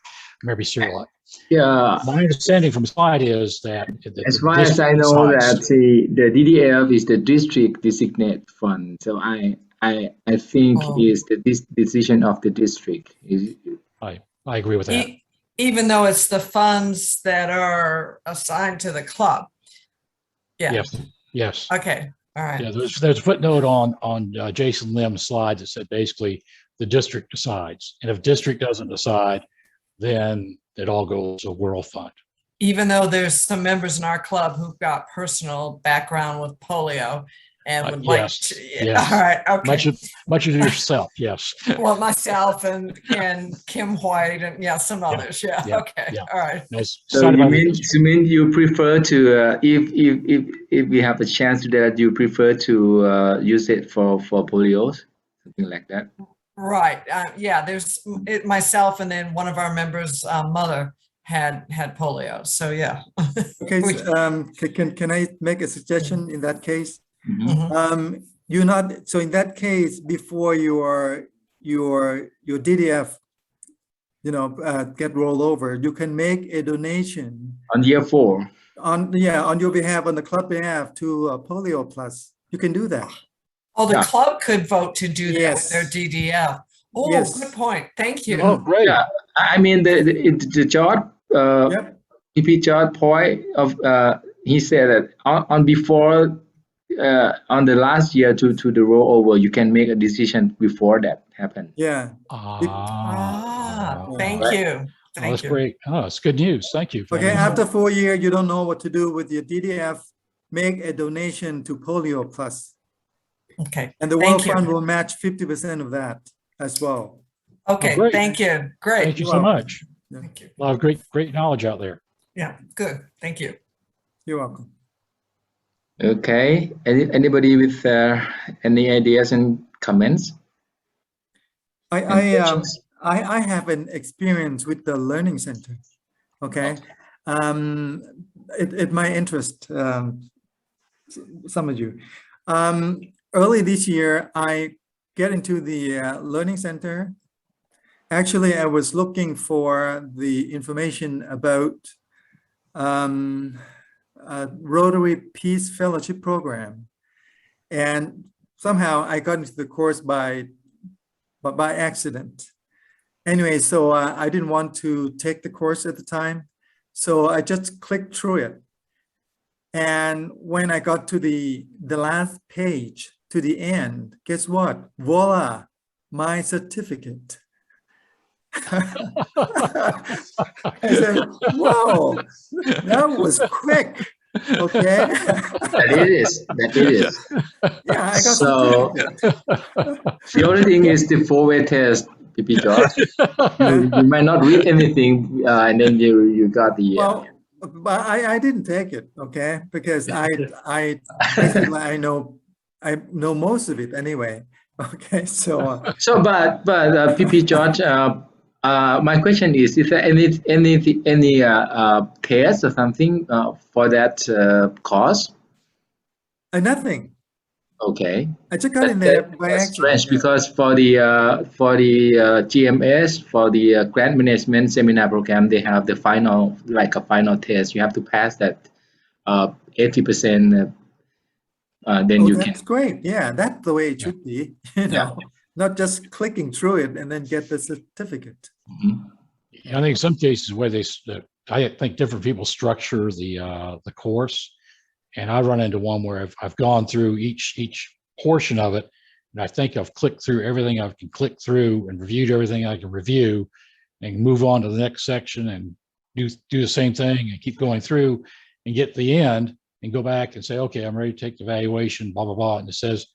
Maybe Cyril. Yeah, My understanding from the slide is that as far as I know that the DDF is the district designate fund. So I think is this decision of the district. I agree with that. Even though it's the funds that are assigned to the club. Yeah. Yes. Okay. All right. Yeah. There's a footnote on Jason Lim's slide that said basically the district decides, and if district doesn't decide, then it all goes to World Fund. Even though there's some members in our club who've got personal background with polio and would like to, yes. All right. Okay. Much of yourself. Yes. Well, myself and Kim White and some others. Yeah. Okay. Yeah. All right. Nice. So you mean you prefer to if we have a chance to that, you prefer to use it for polio, something like that? Right. Yeah. There's myself, and then one of our members' mother had polio. So yeah. Okay. Can I make a suggestion in that case? Mm-hmm. So in that case, before your DDF, get rolled over, you can make a donation on year 4. On your behalf, on the club behalf, to Polio Plus. You can do that. Oh, the club could vote to do that with their DDF. Oh, Yes. good point. Thank you. Oh, great. Yeah, I mean the George CP.Roger point of he said that on before on the last year to the rollover, you can make a decision before that happened. Yeah. Thank you. That's great. Oh, it's good news. Thank you. Okay, after 4 years, you don't know what to do with your DDF, make a donation to Polio Plus. Okay. And the World Fund will match 50% of that as well. Okay, thank you. Great. Thank you so much. Thank you. A lot of great knowledge out there. Yeah, good. Thank you. You're welcome. Okay. Anybody with any ideas and comments? I have an experience with the Learning Center. Okay. It might interest some of you. Early this year, I get into the Learning Center. Actually, I was looking for the information about Rotary Peace Fellowship Program, and somehow I got into the course by accident. Anyway, so I didn't want to take the course at the time, so I just clicked through it. And when I got to the last page, to the end, guess what? Voila, my certificate. I said, whoa, that was quick. Okay. That it is. Yeah, I got so the only thing is the 4-way test, CP.Roger. You might not read anything, and then you got the. Well, but I didn't take it, okay, because I basically I know most of it anyway. Okay, so but CP.Roger, my question is there any test or something for that course? nothing. Okay. I just got in there by that's accident. strange because for the GMS, for the grant management seminar program, they have the final, like a final test. You have to pass that 80%. Then you that's great. Yeah, that's the way it should be. Not just clicking through it and then get the certificate. I think in some cases where I think different people structure the course, and I run into one where I've gone through each portion of it, and I think I've clicked through everything I can click through and reviewed everything I can review, and move on to the next section and do the same thing and keep going through and get to the end and go back and say, okay, I'm ready to take the evaluation, blah, blah, blah. And it says,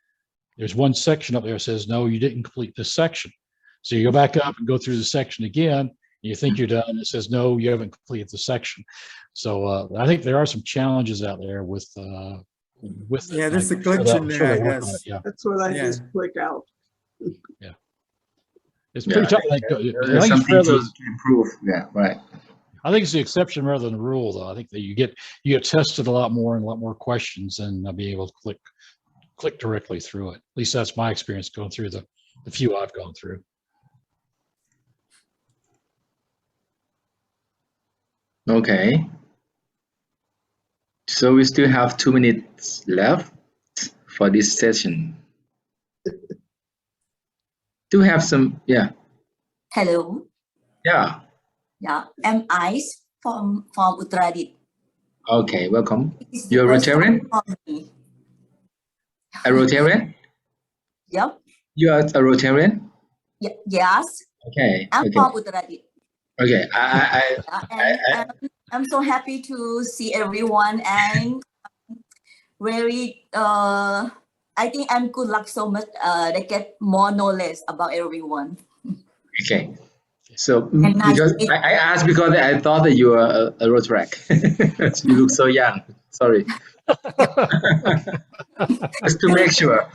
there's one section up there that says, no, you didn't complete this section. So you go back up and go through the section again, and you think you're done, and it says, no, you haven't completed the section. So I think there are some challenges out there with Yeah, it. there's a I'm sure glitch in they're there, I working on guess. it. Yeah, That's what I Yeah. just click out. it's pretty tough. Like, I There's think it's something rather, to improve. Yeah, right. I think it's the exception rather than the rule, though. I think that you get tested a lot more and a lot more questions, and be able to click directly through it. At least that's my experience going through the few I've gone through. Okay. So we still have 2 minutes left for this session. Do have some, yeah. Hello. Yeah. Yeah, I'm Ice from Uttarakhand. Okay, welcome. It's the You're a first time Rotarian? for me. A Rotarian? Yep. You are a Rotarian? Yes, Okay. I'm Okay. from Uttarakhand. Okay. And I'm so happy to see everyone and very I think I'm good luck so much. They get more knowledge about everyone. Okay. So And nice because to meet- I asked because I thought that you were a Rotarac. You look so young. Sorry. Just to make sure.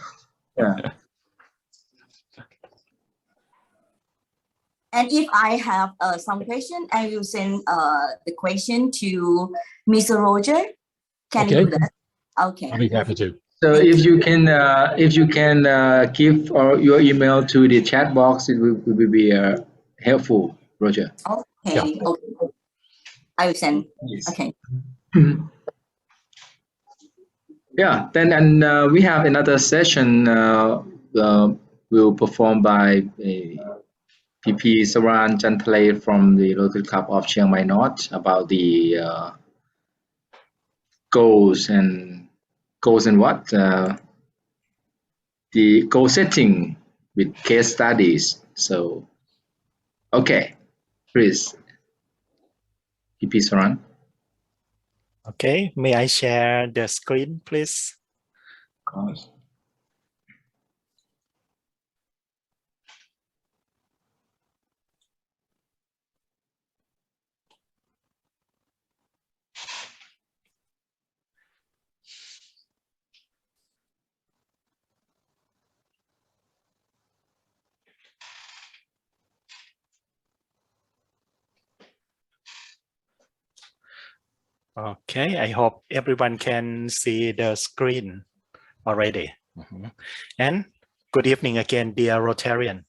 Yeah. And if I have some question, I will send the question to Mr. Roger. Can you Okay. do that? Okay. I'll be happy to. So if you can give your email to the chat box, it will be helpful, Roger. Okay. Yeah. Okay. I will send. Yes. Okay. Yeah. Then we have another session. Will perform by CP.Sarun Chantalay from the Rotary Club of Chiang Mai North about the goals and what the goal setting with case studies. So, okay, please, CP.Sarun. Okay, may I share the screen, please? Of course. Okay, I hope everyone can see the screen already. And good evening again, dear Rotarian.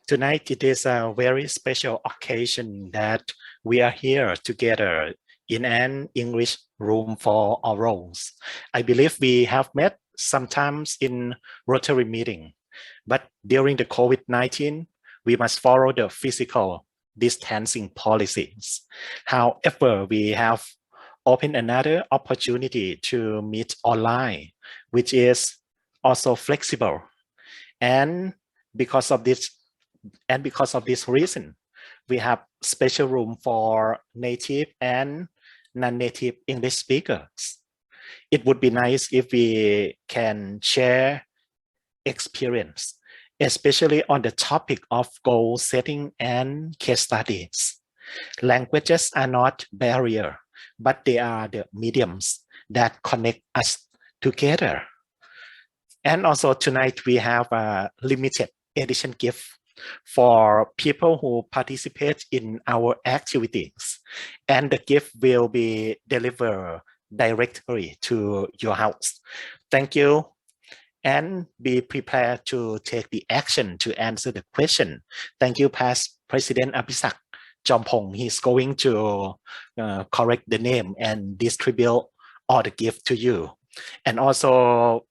Tonight it is a very special occasion that we are here together in an English room for orals. I believe we have met sometimes in Rotary meeting, but during the COVID-19, we must follow the physical distancing policies. However, we have opened another opportunity to meet online, which is also flexible. And because of this reason, we have special room for native and non-native English speakers. It would be nice if we can share experience, especially on the topic of goal setting and case studies. Languages are not barrier, but they are the mediums that connect us together. And also tonight we have a limited edition gift for people who participate in our activities. And the gift will be delivered directly to your house. Thank you. And be prepared to take the action to answer the question. Thank you, past President Apisak Jompong. He's going to correct the name and distribute all the gift to you. And also,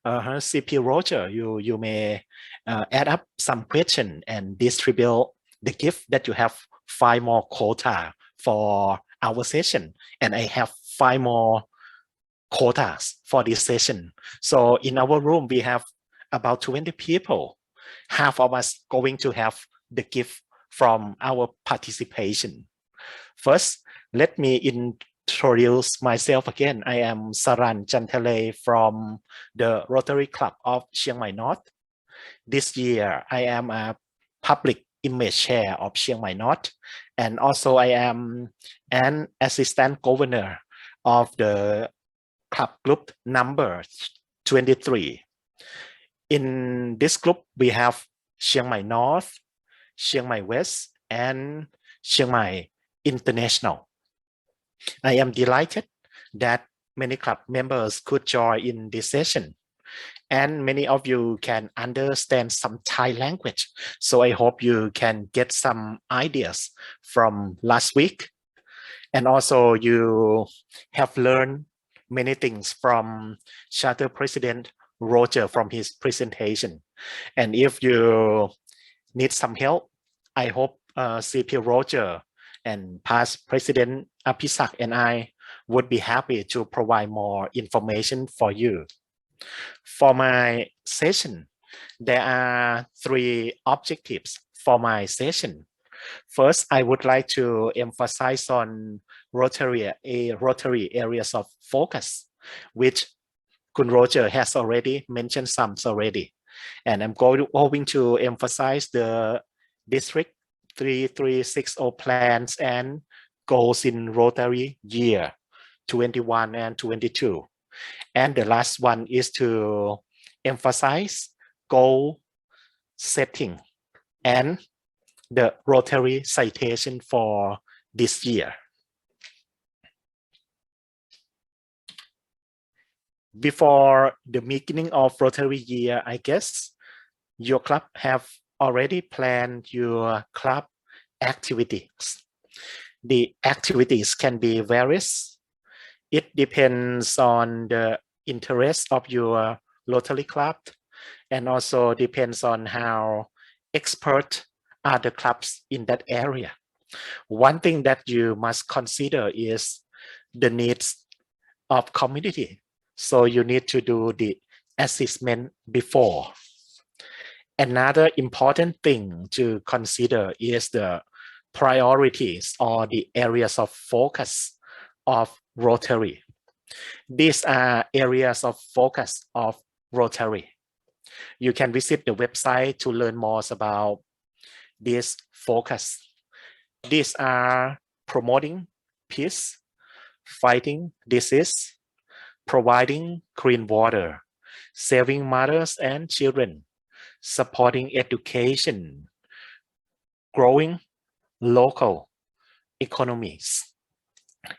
CP.Roger, you may add up some question and distribute the gift that you have 5 more quota for our session. And I have 5 more quotas for this session. So in our room, we have about 20 people. Half of us going to have the gift from our participation. First, let me introduce myself again. I am Sarun Chantalay from the Rotary Club of Chiang Mai North. This year, I am a public image chair of Chiang Mai North, and also I am an assistant governor of the club group number 23. In this group, we have Chiang Mai North, Chiang Mai West, and Chiang Mai International. I am delighted that many club members could join in this session, and many of you can understand some Thai language. So I hope you can get some ideas from last week. And also you have learned many things from Charter President Roger from his presentation. And if you need some help, I hope CP.Roger and past President Apisak and I would be happy to provide more information for you. For my session, there are 3 objectives for my session. First, I would like to emphasize on Rotary areas of focus, which Roger has already mentioned some already. And I'm going to emphasize the District 3360 plans and goals in Rotary year 21 and 22. And the last one is to emphasize goal setting and the Rotary citation for this year. Before the beginning of Rotary year, I guess your club have already planned your club activities. The activities can be various. It depends on the interest of your Rotary club, and also depends on how expert are the clubs in that area. One thing that you must consider is the needs of community. So you need to do the assessment before. Another important thing to consider is the priorities or the areas of focus of Rotary. These are areas of focus of Rotary. You can visit the website to learn more about this focus. These are promoting peace, fighting disease, providing clean water, saving mothers and children, supporting education, growing local economies,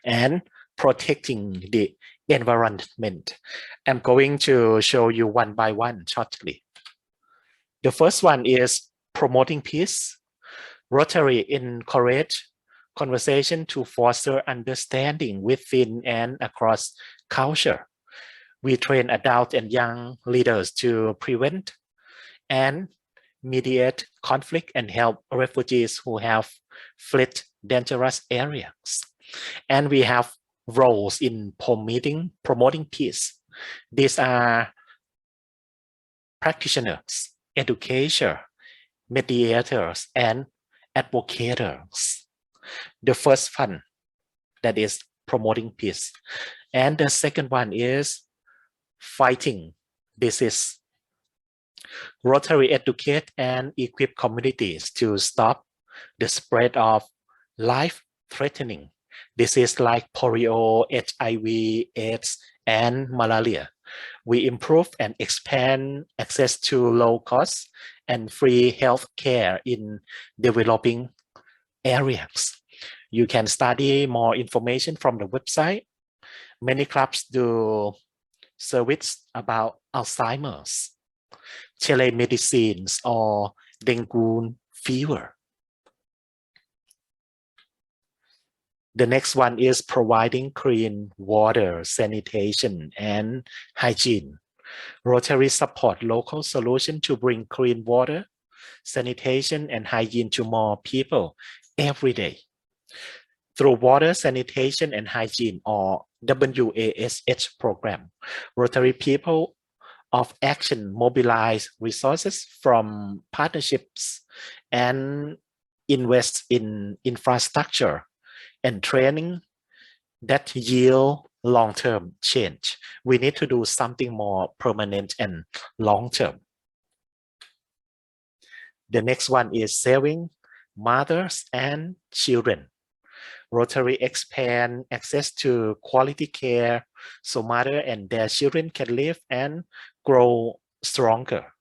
and protecting the environment. I'm going to show you one by one shortly. The first one is promoting peace. Rotary encourage conversation to foster understanding within and across culture. We train adult and young leaders to prevent and mediate conflict and help refugees who have fled dangerous areas. And we have roles in promoting peace. These are practitioners, educators, mediators, and advocates. The first one, that is promoting peace. And the second one is fighting disease. Rotary educate and equip communities to stop the spread of life-threatening diseases like polio, HIV, AIDS, and malaria. We improve and expand access to low-cost and free health care in developing areas. You can study more information from the website. Many clubs do service about Alzheimer's, telemedicine, or dengue fever. The next one is providing clean water, sanitation, and hygiene. Rotary support local solutions to bring clean water, sanitation, and hygiene to more people every day. Through Water, Sanitation, and Hygiene, or WASH program, Rotary People of Action mobilize resources from partnerships and invest in infrastructure and training that yield long-term change. We need to do something more permanent and long-term. The next one is saving mothers and children. Rotary expand access to quality care so mother and their children can live and grow stronger.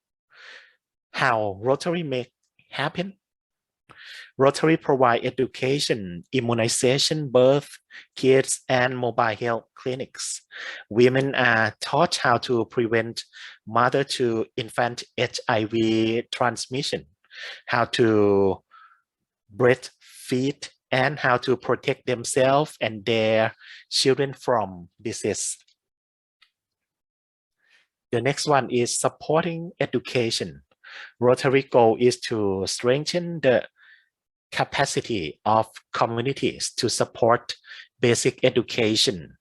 How Rotary make happen? Rotary provide education, immunization, birth, kids, and mobile health clinics. Women are taught how to prevent mother to infant HIV transmission, how to breastfeed, and how to protect themselves and their children from disease. The next one is supporting education. Rotary goal is to strengthen the capacity of communities to support basic education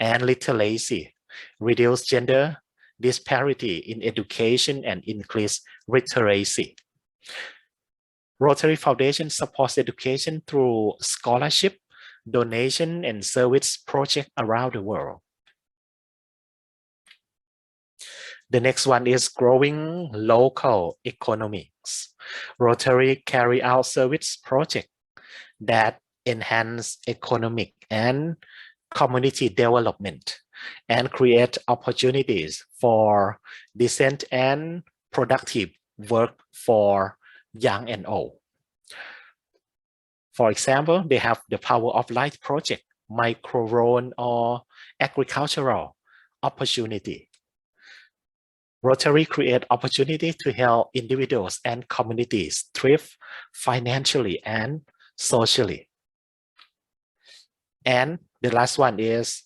and literacy, reduce gender disparity in education, and increase literacy. Rotary Foundation supports education through scholarship, donation, and service projects around the world. The next one is growing local economics. Rotary carry out service projects that enhance economic and community development and create opportunities for decent and productive work for young and old. For example, they have the Power of Light project, micro-loan or agricultural opportunity. Rotary create opportunity to help individuals and communities thrive financially and socially. And the last one is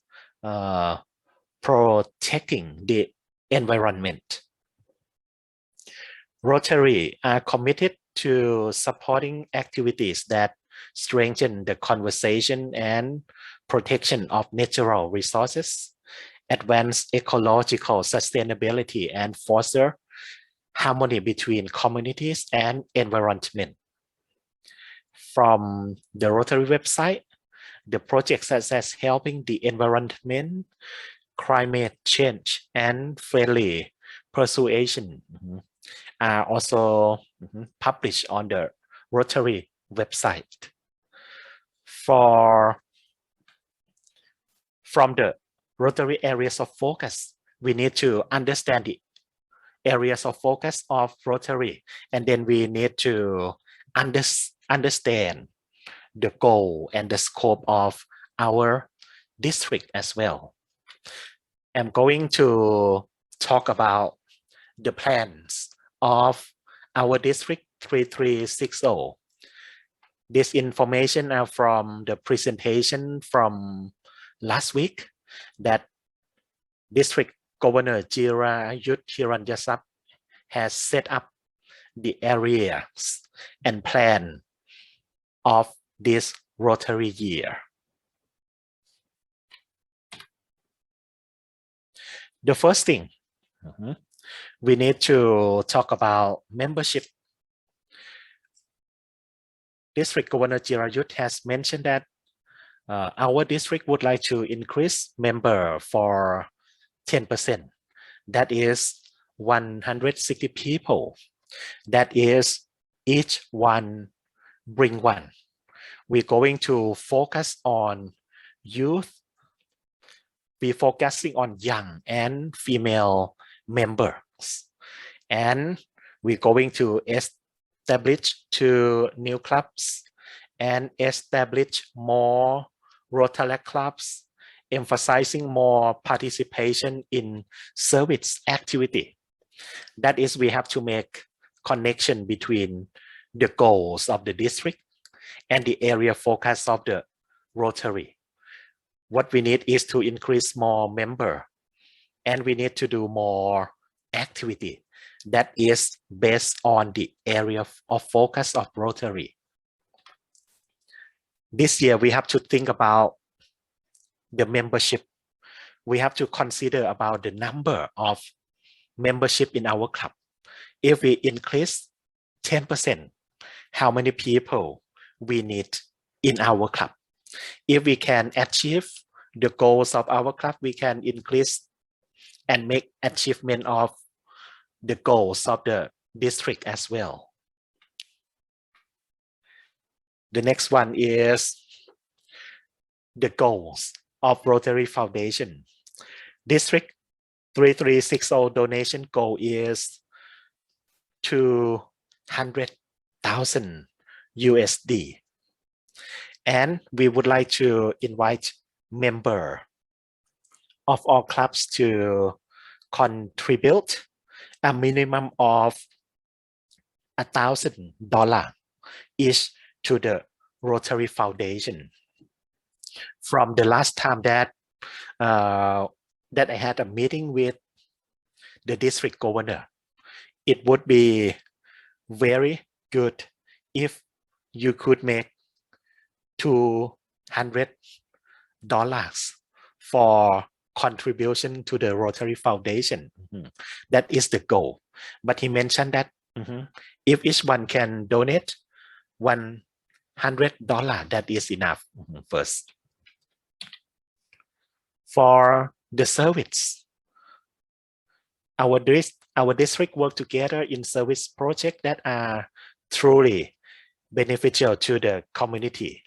protecting the environment. Rotary are committed to supporting activities that strengthen the conservation and protection of natural resources, advance ecological sustainability, and foster harmony between communities and environment. From the Rotary website, the projects such as helping the environment, climate change, and friendly persuasion are also published on the Rotary website. From the Rotary areas of focus, we need to understand the areas of focus of Rotary, and then we need to understand the goal and the scope of our district as well. I'm going to talk about the plans of our district 3360. This information are from the presentation from last week that District Governor Jira has set up the areas and plan of this Rotary year. The first thing, we need to talk about membership. District Governor Jira has mentioned that our district would like to increase member for 10%. That is 160 people. That is each one bring one. We're going to focus on youth. We're focusing on young and female members. And we're going to establish 2 new clubs and establish more Rotary clubs, emphasizing more participation in service activity. That is, we have to make connection between the goals of the district and the area focus of the Rotary. What we need is to increase more member, and we need to do more activity that is based on the area of focus of Rotary. This year, we have to think about the membership. We have to consider about the number of membership in our club. If we increase 10%, how many people we need in our club? If we can achieve the goals of our club, we can increase and make achievement of the goals of the district as well. The next one is the goals of Rotary Foundation. District 3360 donation goal is 200,000 USD. And we would like to invite members of all clubs to contribute a minimum of $1,000 each to the Rotary Foundation. From the last time that I had a meeting with the district governor, it would be very good if you could make $200 for contribution to the Rotary Foundation. That is the goal. But he mentioned that if each one can donate $100, that is enough first. For the service, our district work together in service projects that are truly beneficial to the community.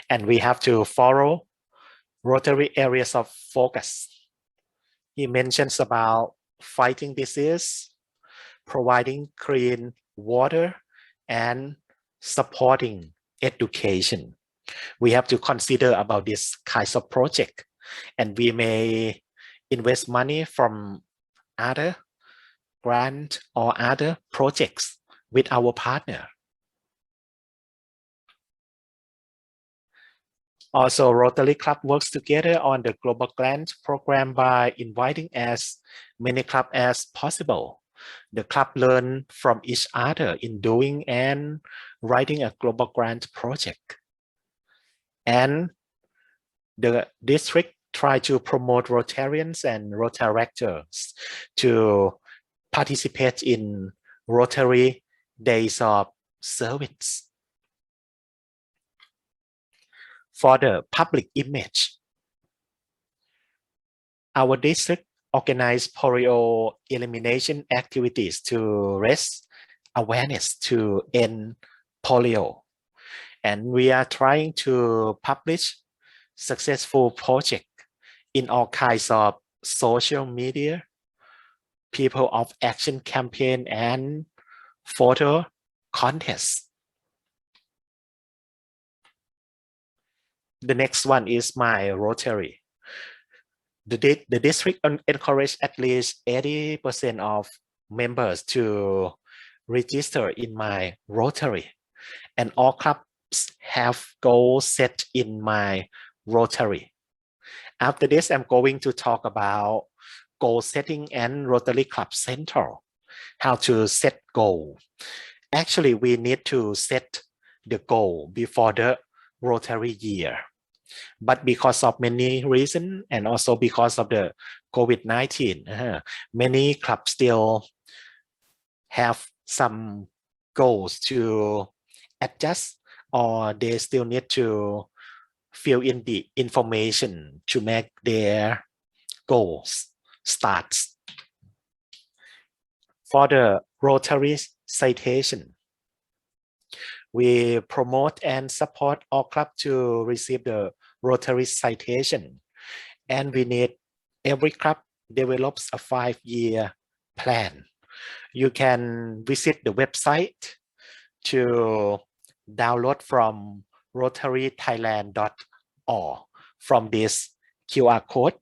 And we have to follow Rotary areas of focus. He mentions about fighting disease, providing clean water, and supporting education. We have to consider about this kinds of project, and we may invest money from other grant or other projects with our partner. Also, Rotary Club works together on the Global Grant Program by inviting as many clubs as possible. The club learn from each other in doing and writing a global grant project. And the district try to promote Rotarians and Rotaractors to participate in Rotary Days of Service. For the public image, our district organized polio elimination activities to raise awareness to end polio. And we are trying to publish successful projects in all kinds of social media, people of action campaign, and photo contests. The next one is my Rotary. The district encouraged at least 80% of members to register in my Rotary, and all clubs have goals set in my Rotary. After this, I'm going to talk about goal setting and Rotary Club Central, how to set goal. Actually, we need to set the goal before the Rotary year. But because of many reasons, and also because of the COVID-19, many clubs still have some goals to adjust, or they still need to fill in the information to make their goals start. For the Rotary citation, we promote and support all clubs to receive the Rotary citation, and we need every club develops a 5-year plan. You can visit the website to download from rotarythailand.org from this QR code.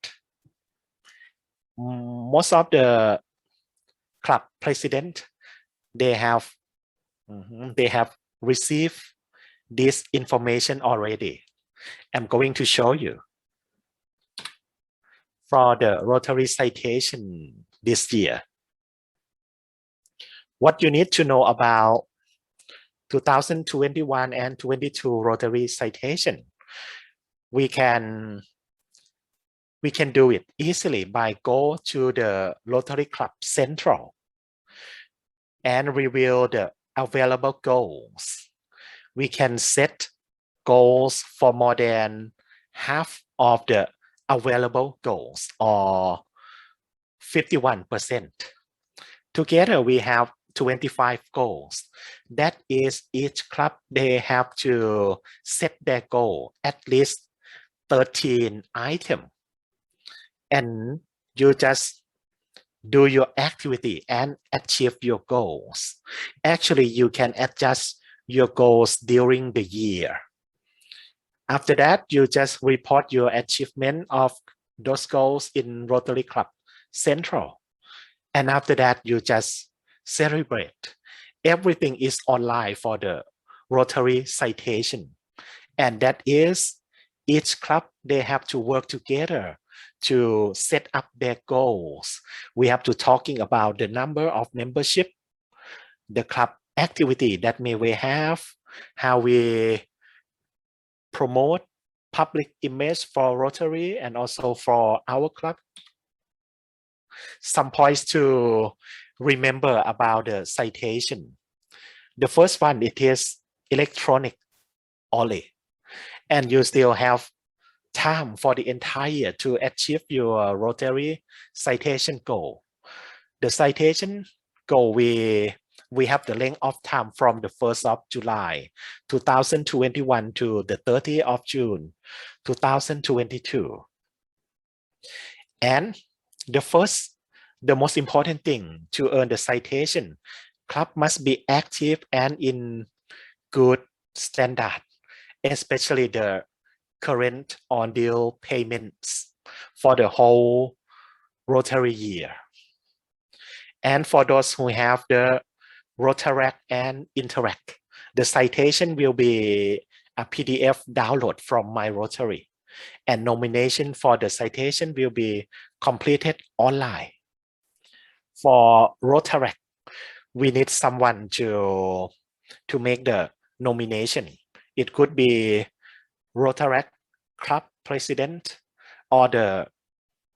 Most of the club president, they have received this information already. I'm going to show you. For the Rotary citation this year, what you need to know about 2021 and 22 Rotary citation, we can do it easily by go to the Rotary Club Central and reveal the available goals. We can set goals for more than half of the available goals, or 51%. Together we have 25 goals. That is, each club, they have to set their goal at least 13 items. And you just do your activity and achieve your goals. Actually, you can adjust your goals during the year. After that, you just report your achievement of those goals in Rotary Club Central. And after that, you just celebrate. Everything is online for the Rotary citation. And that is, each club, they have to work together to set up their goals. We have to talking about the number of membership, the club activity that may we have, how we promote public image for Rotary and also for our club. Some points to remember about the citation. The first one, it is electronic only. And you still have time for the entire to achieve your Rotary citation goal. The citation goal, we have the length of time from the 1st of July 2021 to the 30th of June 2022. And the most important thing to earn the citation, club must be active and in good standard, especially the current on-deal payments for the whole Rotary year. And for those who have the Rotaract and Interact, the citation will be a PDF download from My Rotary, and nomination for the citation will be completed online. For Rotaract, we need someone to make the nomination. It could be Rotaract club president or the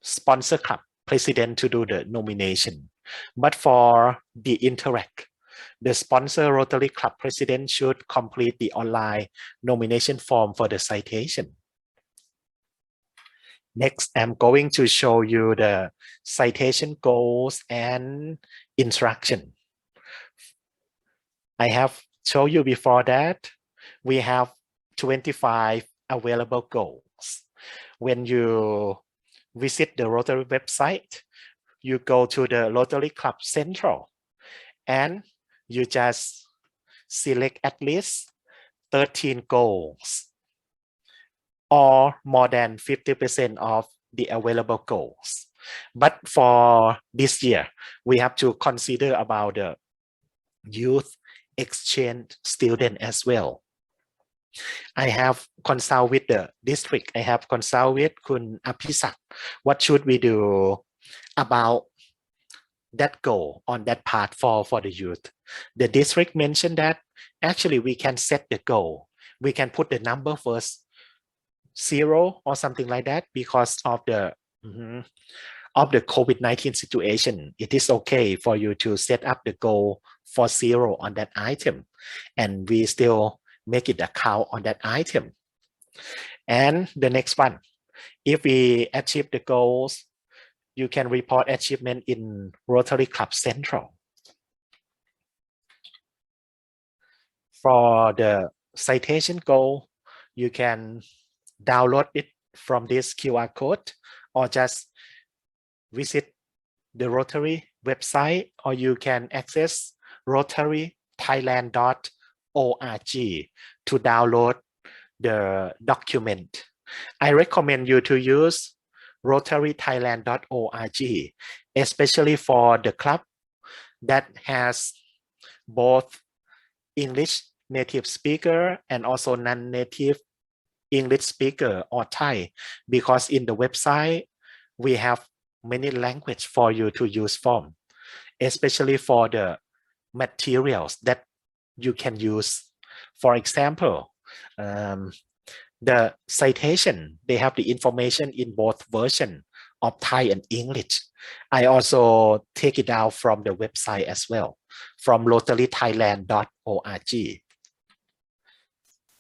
sponsor club president to do the nomination. But for the Interact, the sponsor Rotary club president should complete the online nomination form for the citation. Next, I'm going to show you the citation goals and instruction. I have shown you before that we have 25 available goals. When you visit the Rotary website, you go to the Rotary Club Central and you just select at least 13 goals or more than 50% of the available goals. But for this year, we have to consider about the youth exchange student as well. I have consulted with the district. I have consulted with Kun Apisak. What should we do about that goal on that part for the youth? The district mentioned that actually we can set the goal. We can put the number first, 0 or something like that, because of the COVID-19 situation. It is okay for you to set up the goal for 0 on that item, and we still make it a count on that item. And the next one, if we achieve the goals, you can report achievement in Rotary Club Central. For the citation goal, you can download it from this QR code or just visit the Rotary website, or you can access rotarythailand.org to download the document. I recommend you to use rotarythailand.org, especially for the club that has both English native speaker and also non-native English speaker or Thai, because in the website we have many language for you to use from, especially for the materials that you can use. For example, the citation, they have the information in both version of Thai and English. I also take it out from the website as well, from rotarythailand.org.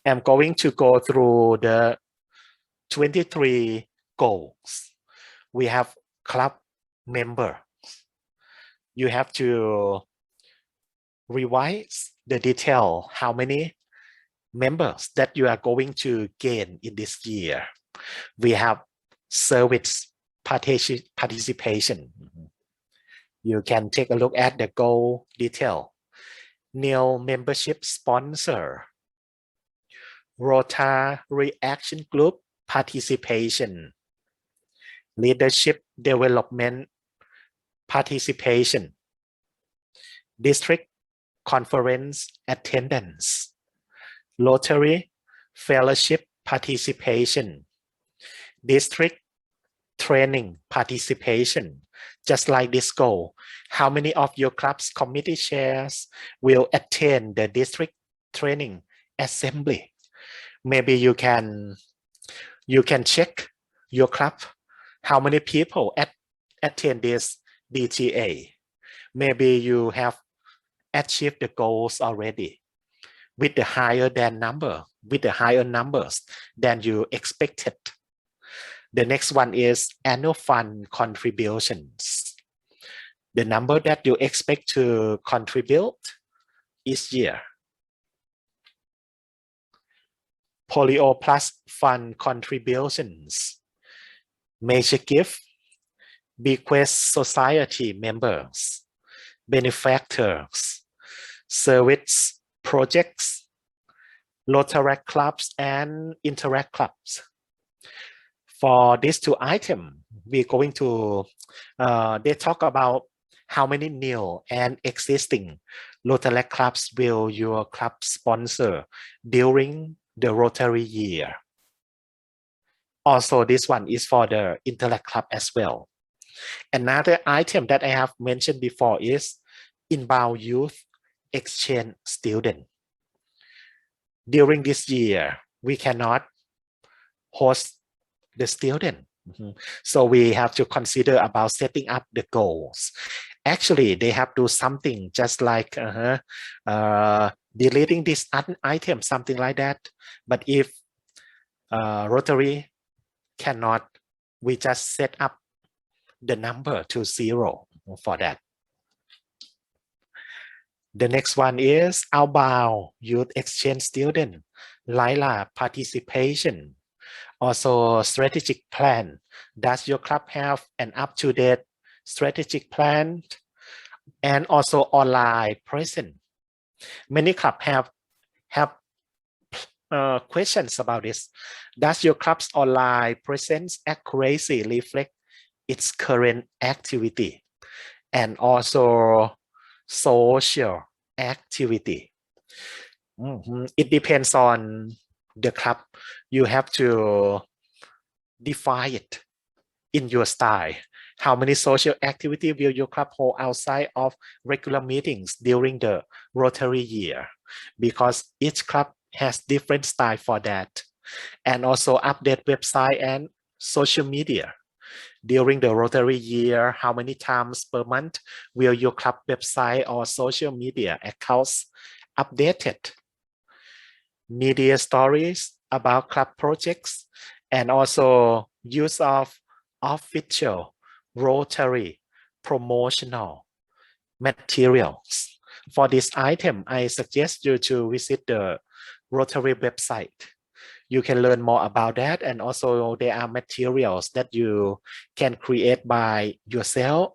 I'm going to go through the 23 goals. We have club member. You have to revise the detail how many members that you are going to gain in this year. We have service participation. You can take a look at the goal detail. New membership sponsor, Rotary Action Group participation, leadership development participation, district conference attendance, Rotary fellowship participation, district training participation. Just like this goal, how many of your club's committee chairs will attend the district training assembly? Maybe you can check your club, how many people attend this DTA. Maybe you have achieved the goals already with the higher numbers than you expected. The next one is annual fund contributions. The number that you expect to contribute each year. Polio Plus fund contributions. Major gift, bequest society members, benefactors, service projects, Rotary clubs and Interact clubs. For these two items, we're going to, they talk about how many new and existing Rotary clubs will your club sponsor during the Rotary year. Also, this one is for the Interact club as well. Another item that I have mentioned before is inbound youth exchange student. During this year, we cannot host the student. So we have to consider about setting up the goals. Actually, they have to do something just like deleting this item, something like that. But if Rotary cannot, we just set up the number to 0 for that. The next one is outbound youth exchange student, LILA participation. Also, strategic plan. Does your club have an up-to-date strategic plan? And also online present. Many clubs have questions about this. Does your club's online presence accuracy reflect its current activity and also social activity? It depends on the club. You have to define it in your style. How many social activity will your club hold outside of regular meetings during the Rotary year? Because each club has different style for that. And also update website and social media. During the Rotary year, how many times per month will your club website or social media accounts updated? Media stories about club projects and also use of official Rotary promotional materials. For this item, I suggest you to visit the Rotary website. You can learn more about that, and also there are materials that you can create by yourself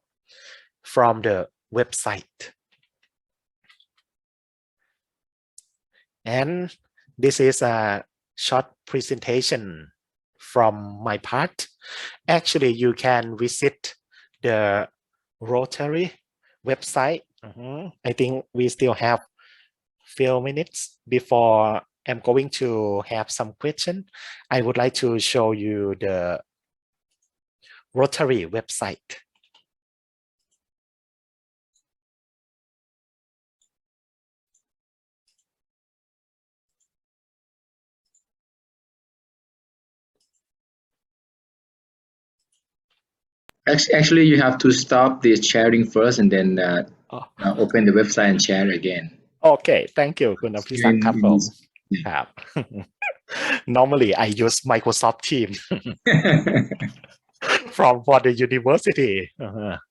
from the website. And this is a short presentation from my part. Actually, you can visit the Rotary website. I think we still have few minutes before I'm going to have some question. I would like to show you the Rotary website. Actually, you have to stop the sharing first and then open the website and share again. Okay, thank you,คุณอภิศักดิ์ครับผม ครับ Normally I use Microsoft Teams from for the university.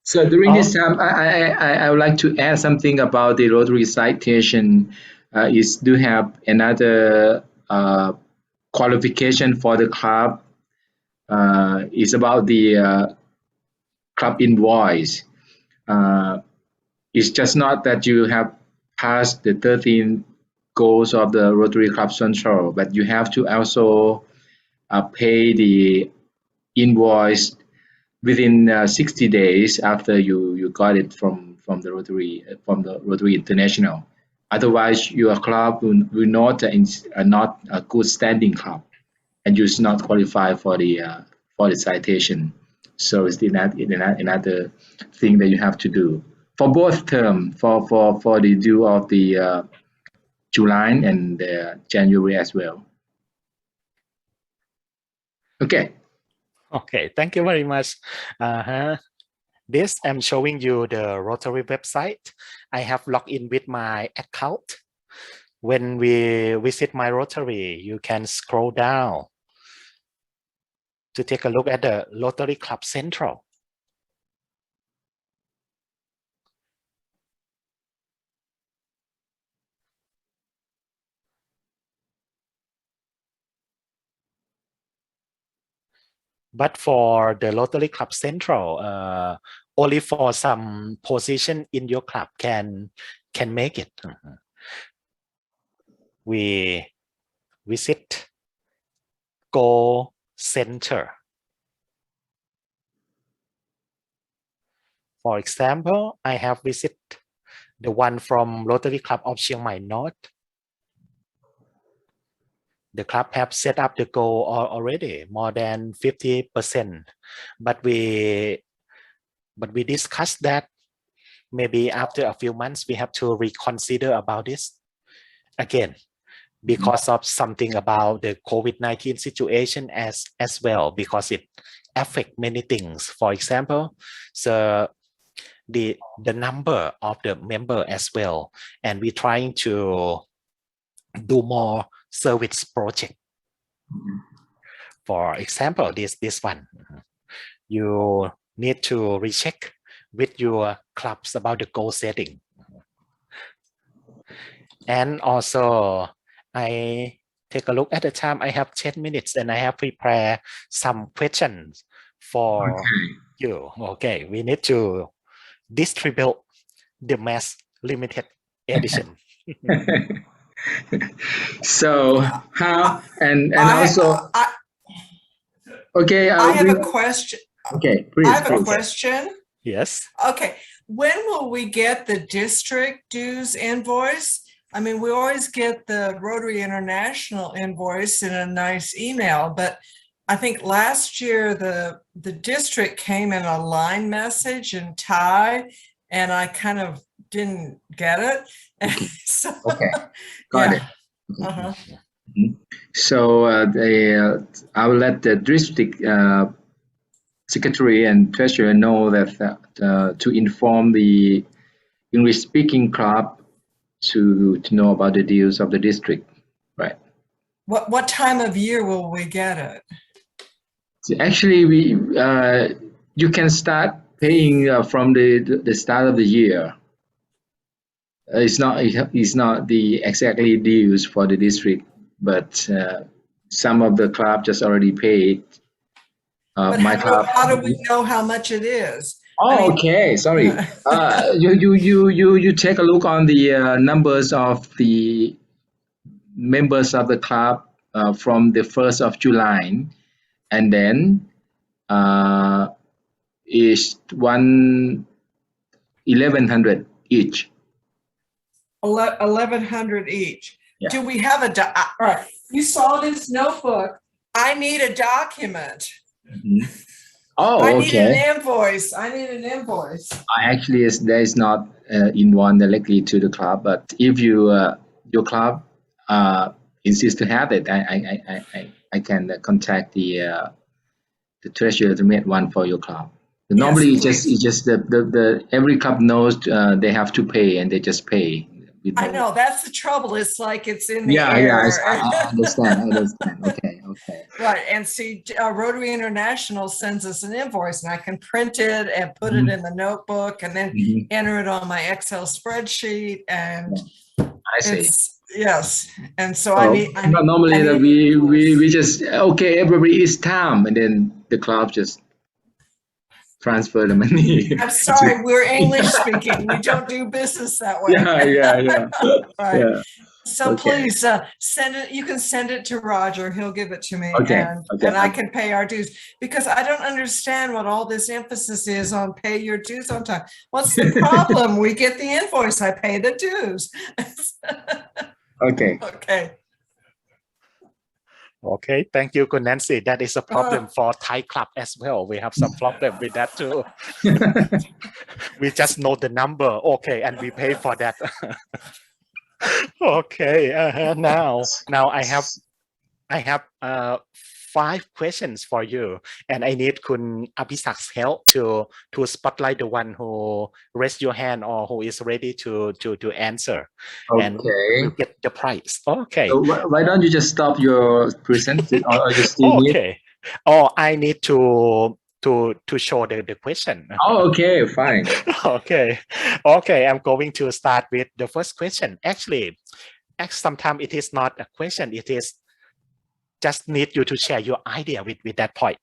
So during this time, I would like to add something about the Rotary citation. Is do have another qualification for the club. Is about the club invoice. It's just not that you have passed the 13 goals of the Rotary Club Central, but you have to also pay the invoice within 60 days after you got it from the Rotary International. Otherwise, your club will not not a good standing club, and you should not qualify for the citation. So it's another thing that you have to do for both term for the due of the July and January as well. Okay. Okay, thank you very much. This I'm showing you the Rotary website. I have logged in with my account. When we visit my Rotary, you can scroll down to take a look at the Rotary Club Central. But for the Rotary Club Central, only for some position in your club can make it. We visit Go Center. For example, I have visited the one from Rotary Club of Chiang Mai North. The club have set up the goal already, more than 50%. But we discussed that maybe after a few months, we have to reconsider about this again, because of something about the COVID-19 situation as well, because it affects many things. For example, so the number of the member as well, and we're trying to do more service project. For example, this one, you need to recheck with your clubs about the goal setting. And also, I take a look at the time. I have 10 minutes and I have prepared some questions for you. Okay, we need to distribute the mass limited edition. So how and also okay. I have a question. Okay, please. I have a question. Yes. Okay, when will we get the district dues invoice? I mean, we always get the Rotary International invoice in a nice email, but I think last year the district came in a line message in Thai, and I kind of didn't get it. So, okay, got it. Uh-huh. So I will let the district secretary and treasurer know that to inform the English-speaking club to know about the deals of the district, right? What time of year will we get it? So actually, you can start paying from the start of the year. It's not the exactly dues for the district, but some of the club just already paid. But my club. How do we know how much it is? Oh, I mean, okay. Sorry. You take a look on the numbers of the members of the club from the 1st of July, and then is 1,100 each. 1,100 each. Yeah. Do we have all right? You saw this notebook. I need a document. Mm-hmm. Oh, I okay. need an invoice. I need an invoice. Actually, there is not invoice directly to the club, but if your club insists to have it, I can contact the treasurer to make one for your club. Normally, yes, it's just the every club knows they have to pay, and they just pay. I know that's the trouble. It's like it's in the air. Yeah, I understand. Okay. Right, and see, Rotary International sends us an invoice, and I can print it and put it in the notebook, and then enter it on my Excel spreadsheet, and I see. Yes, and so But normally that we just okay, everybody is time, and then the club just transfer the money. I'm sorry, we're English speaking. We don't do business that way. Yeah. Right. Yeah. So Okay. please send it. You can send it to Roger. He'll give it to me, Okay. and I can pay our dues, because I don't understand what all this emphasis is on pay your dues on time. What's the problem? We get the invoice. I pay the dues. Okay. Okay. Okay, thank you, Kun Nancy. That is a problem for Thai club as well. We have some problem with that too. We just know the number, okay, and we pay for that. Okay, now I have 5 questions for you, and I need Kun Abhisak's help to spotlight the one who raised your hand or who is ready to answer, and we'll get the prize. Okay. So why don't you just stop your presentation, or just still need? Okay. Oh, I need to show the question. Oh, okay, fine. Okay, I'm going to start with the first question. Actually, sometimes it is not a question. It is just need you to share your idea with that point.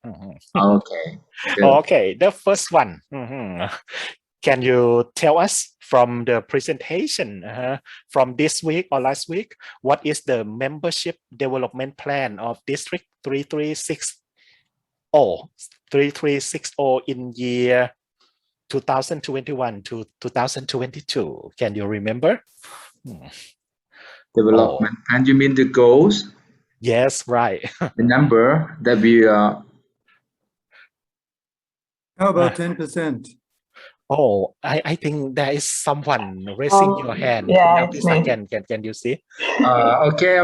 Okay. Good. Okay, the first one. Can you tell us from the presentation from this week or last week, what is the membership development plan of District 3360 in year 2021 to 2022? Can you remember? Development, and you mean the goals? Yes, right. The number that we How about 10%? Oh, I think there is someone raising your hand. Yeah, it's me. Can you see? Okay.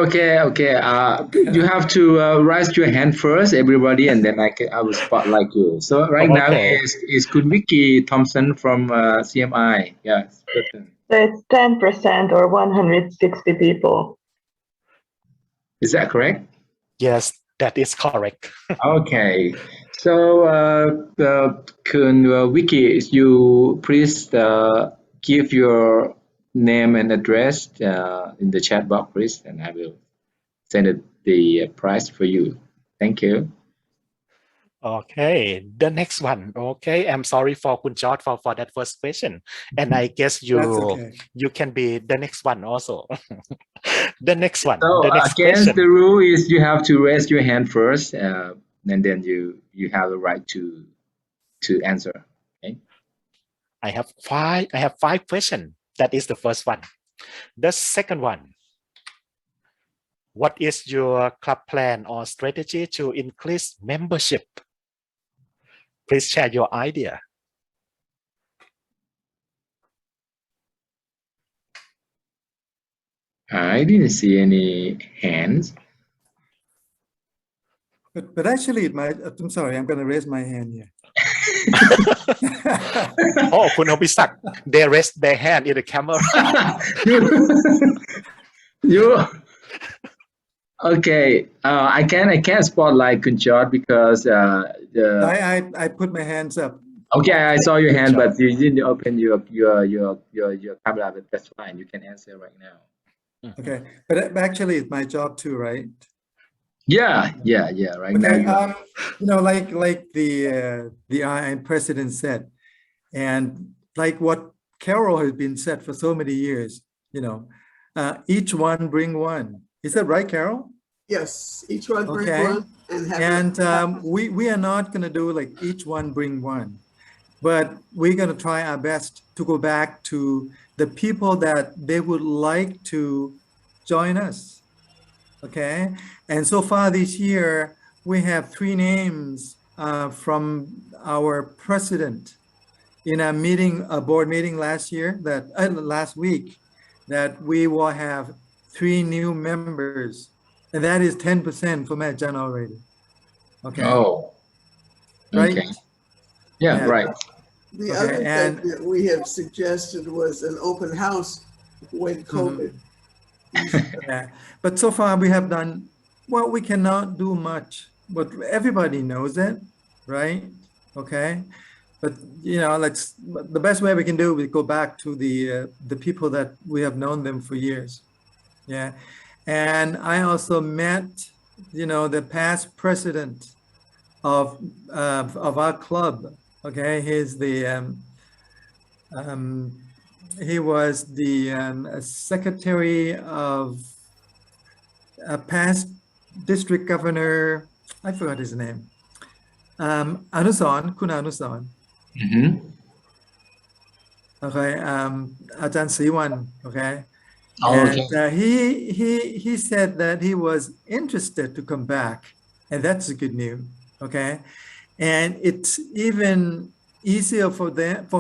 You have to raise your hand first, everybody, and then I will spotlight you. So right now is Kun Vicky Thompson from CMI. Yes. So it's 10% or 160 people. Is that correct? Yes, that is correct. Okay. So Kun Vicky, you please give your name and address in the chat box, please, and I will send the prize for you. Thank you. Okay, the next one. Okay, I'm sorry for Kun George for that first question, and I guess you can be the next one also. The next one. So the next against question. the rule is you have to raise your hand first, and then you have the right to answer. Okay. I have 5 questions. That is the first one. The second one. What is your club plan or strategy to increase membership? Please share your idea. I didn't see any hands. But actually, I'm sorry, I'm going to raise my hand here. Oh, Kun Abhisak, they raised their hand in the camera. you okay? I can't spotlight Kun George because I put my hands up. Okay, I saw your hand, but you didn't open your camera. But that's fine. You can answer right now. Okay, but actually, it's my job too, right? Yeah. Right now. Like the IIN president said, and like what Carol has been said for so many years, each one bring one. Is that right, Carol? Yes, each one bring one. And we are not going to do like each one bring one, but we're going to try our best to go back to the people that they would like to join us. Okay, and so far this year we have 3 names from our president in a board meeting last week, that we will have 3 new members, and that is 10% for Majan already. Okay. Oh. Right. Okay. Yeah. Right. The other thing that we have suggested was an open house when COVID. Yeah, but so far we have done Well, we cannot do much, but everybody knows it, right? Okay, but the best way we can do is go back to the people that we have known them for years. Yeah, and I also met, the past president of our club. Okay, he was the secretary of a past district governor. I forgot his name. Anusan, Kun Anusan. Okay, Ajahn Siwan. Okay. Oh, okay. And he said that he was interested to come back, and that's a good news. Okay, and it's even easier for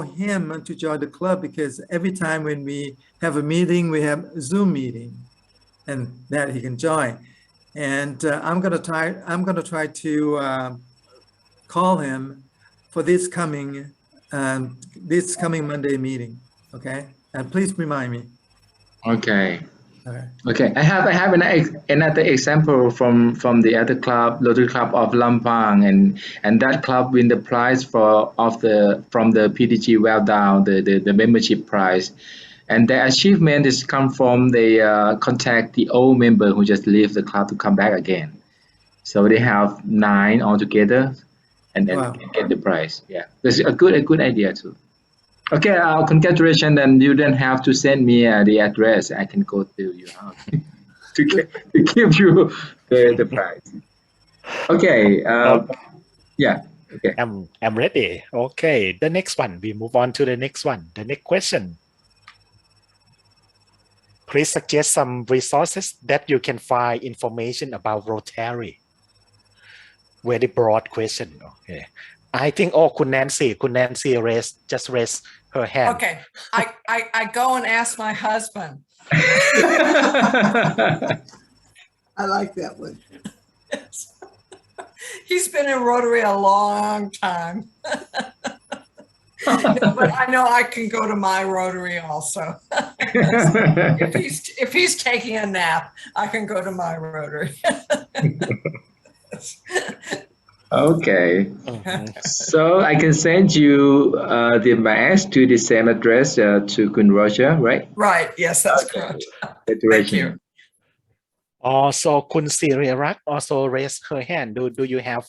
him to join the club because every time when we have a meeting, we have a Zoom meeting, and that he can join. And I'm gonna try to call him for this coming Monday meeting. Okay, and please remind me. Okay. Okay. Okay. I have another example from the other club, Rotary Club of Lampang, and that club win the prize from the PDG well down the membership prize, and their achievement is come from they contact the old member who just leave the club to come back again. So they have 9 altogether, and then Wow. get the prize. Yeah, that's a good idea too. Okay, congratulations, and you don't have to send me the address. I can go to your house to give you the prize. Okay. Yeah. Okay. I'm ready. Okay, the next one. We move on to the next one. The next question. Please suggest some resources that you can find information about Rotary. Very broad question. Okay. I think, Kun Nancy just raised her hand. Okay, I go and ask my husband. I like that one. He's been in Rotary a long time. But I know I can go to my Rotary also. If he's taking a nap, I can go to my Rotary. Okay. So I can send you the mass to the same address to Kun Roger, right? Right. Yes, that's correct. Thank you. Also, Kun Sirirak also raised her hand. Do you have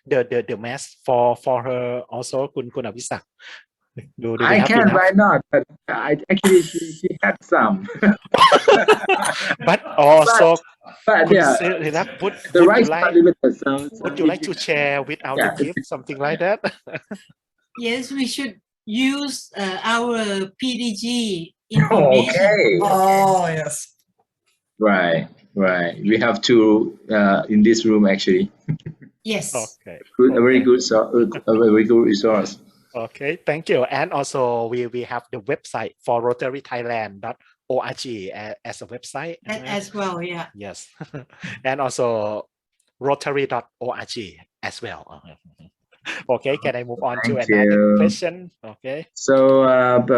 the mass for her also, Kun Avisak? I can, why not? But actually, she had some. But also, but yeah, the rights are limited. So would you like to share without the gift, something like that? Yes, we should use our PDG information. Okay. Oh, yes. Right. We have two in this room actually. Yes. Okay. A very good resource. Okay, thank you. And also we have the website for rotarythailand.org as a website. As well, yeah. Yes. And also rotary.org as well. Okay, can I move on to another question? Okay. So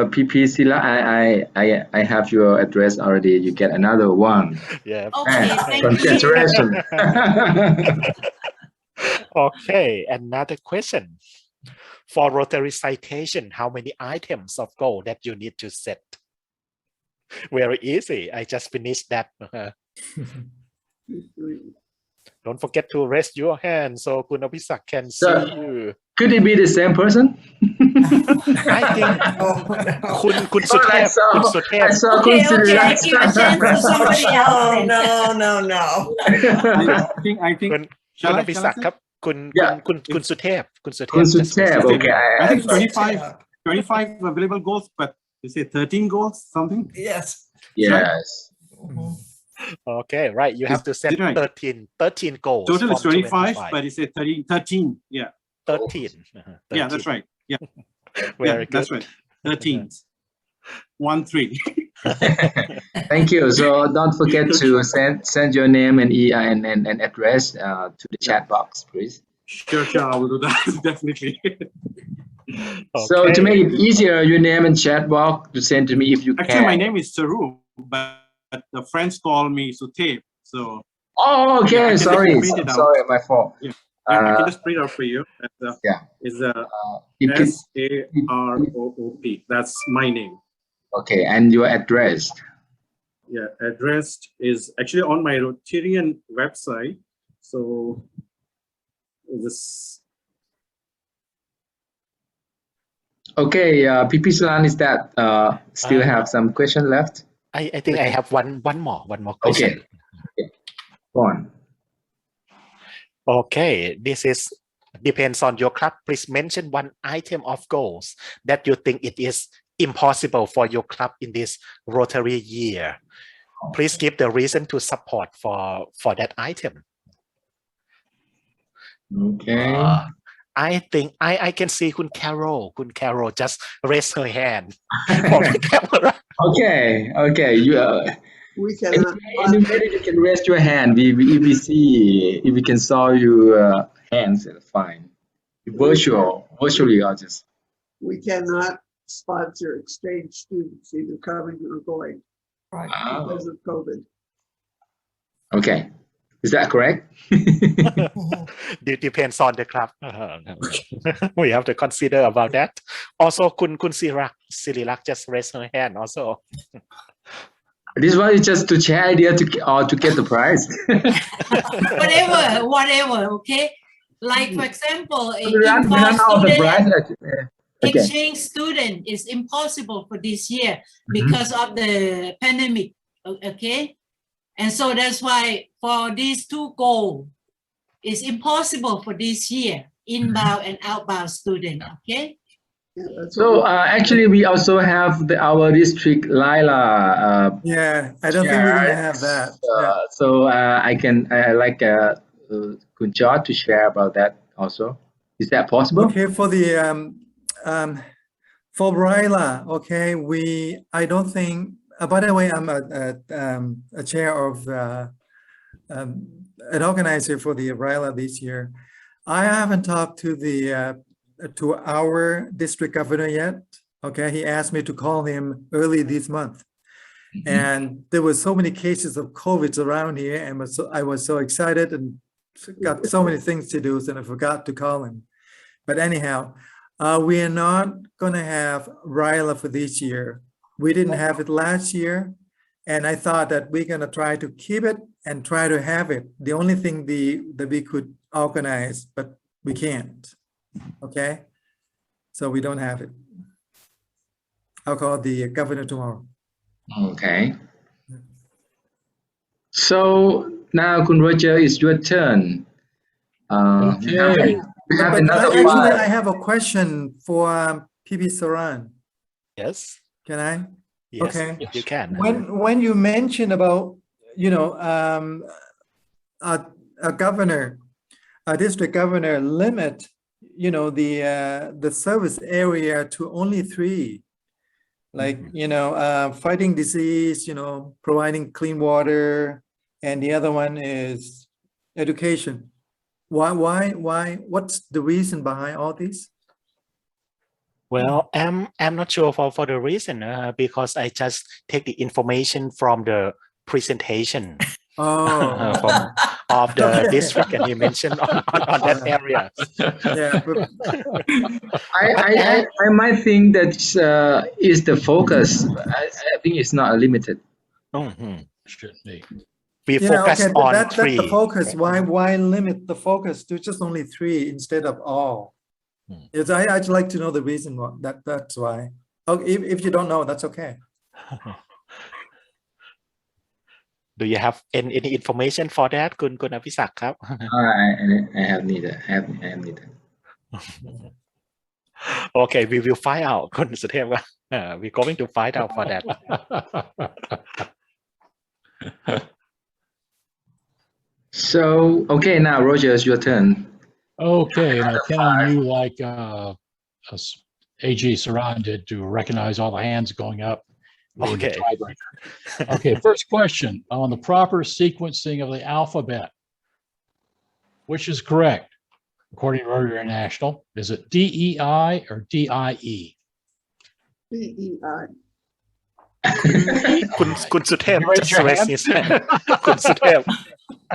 PP Sila, I have your address already. You get another one. Yeah. Okay, thank congratulations. Okay, another question. For Rotary citation, how many items of goal that you need to set? Very easy. I just finished that. Don't forget to raise your hand so Kun Avisak can see you. Could it be the same person? I think Kun Suthep. I saw Okay, I give a chance to somebody else. No. I think. Kun Avisak ครับ Kun Suthep. Okay. I think 25 available goals, but you say 13 goals, something? Yes. Yes. Okay, right. You have to set 13 goals. Total is 25, but you say 13. Yeah. 13. Yeah, that's right. Yeah. Very good. That's right. 13. 1, 3. Thank you. So don't forget to send your name and and address to the chat box, please. Sure, I will do that. Definitely. Okay. So to make it easier, your name and chat box to send to me if you can. Actually, my name is Sarun, but the friends call me Suthep. So. Oh, okay. I can sorry. just read it out. Sorry, my fault. Yeah, I can just read it out for you. Yeah. It's You can, SAROOP. That's my name. okay, and your address. Yeah, addressed is actually on my Rotarian website. So this. Okay, PP Saran, is that still have some question left? I think I have one more question. Okay. Go on. Okay, this is depends on your club. Please mention one item of goals that you think it is impossible for your club in this Rotary year. Please give the reason to support for that item. Okay. I think I can see Kun Carol just raise her hand for the camera. Okay. We cannot. Anybody you can raise your hand. If we see, if we can saw your hands, fine. Virtually, I'll just. We cannot sponsor exchange students either coming or going because of COVID. Okay. Is that correct? It depends on the club. We have to consider about that. Also, Kun Sirirak just raised her hand also. This one is just to share idea to get the prize. Whatever, okay? Like, for example, exchange student is impossible for this year because of the pandemic, okay? And so that's why for these two goals, it's impossible for this year, inbound and outbound student, okay? So actually, we also have our district Lila. Yeah, I don't think we're gonna have that. So I like Kun George to share about that also. Is that possible? Okay, for the for Ryla, okay, I don't think. By the way, I'm a chair of an organizer for the Ryla this year. I haven't talked to to our district governor yet. Okay, he asked me to call him early this month, and there were so many cases of COVID around here, and I was so excited and got so many things to do, and I forgot to call him. But anyhow, we are not going to have Ryla for this year. We didn't have it last year, and I thought that we're going to try to keep it and try to have it. The only thing that we could organize, but we can't. Okay, so we don't have it. I'll call the governor tomorrow. Okay. So now, Kun Roger, it's your turn. Okay. Actually, I have a question for PP Saran. Yes. Can I? Yes, okay. You can. When you mentioned about, a governor, a district governor limit, the service area to only 3, like, fighting disease, providing clean water, and the other one is education. Why? What's the reason behind all these? Well, I'm not sure for the reason because I just take the information from the presentation of the district, and you mentioned on that area. Yeah, I might think that is the focus. I think it's not limited. Should be. We focus on that's 3. the focus. Why limit the focus to just only 3 instead of all? Yes, I'd like to know the reason why. That's why. Okay, if you don't know, that's okay. Do you have any information for that, Kun Apisak? I have neither. I have neither. Okay, we will find out. Kun Suthev, we're going to find out for that. So, okay, now Roger, it's your turn. Okay, now can you, like AG.Sarun did, to recognize all the hands going up? Okay. Okay, first question. On the proper sequencing of the alphabet, which is correct according to Rotary International? Is it DEI or DIE? DEI. Kun Suthev just raised his hand. Kun Suthev.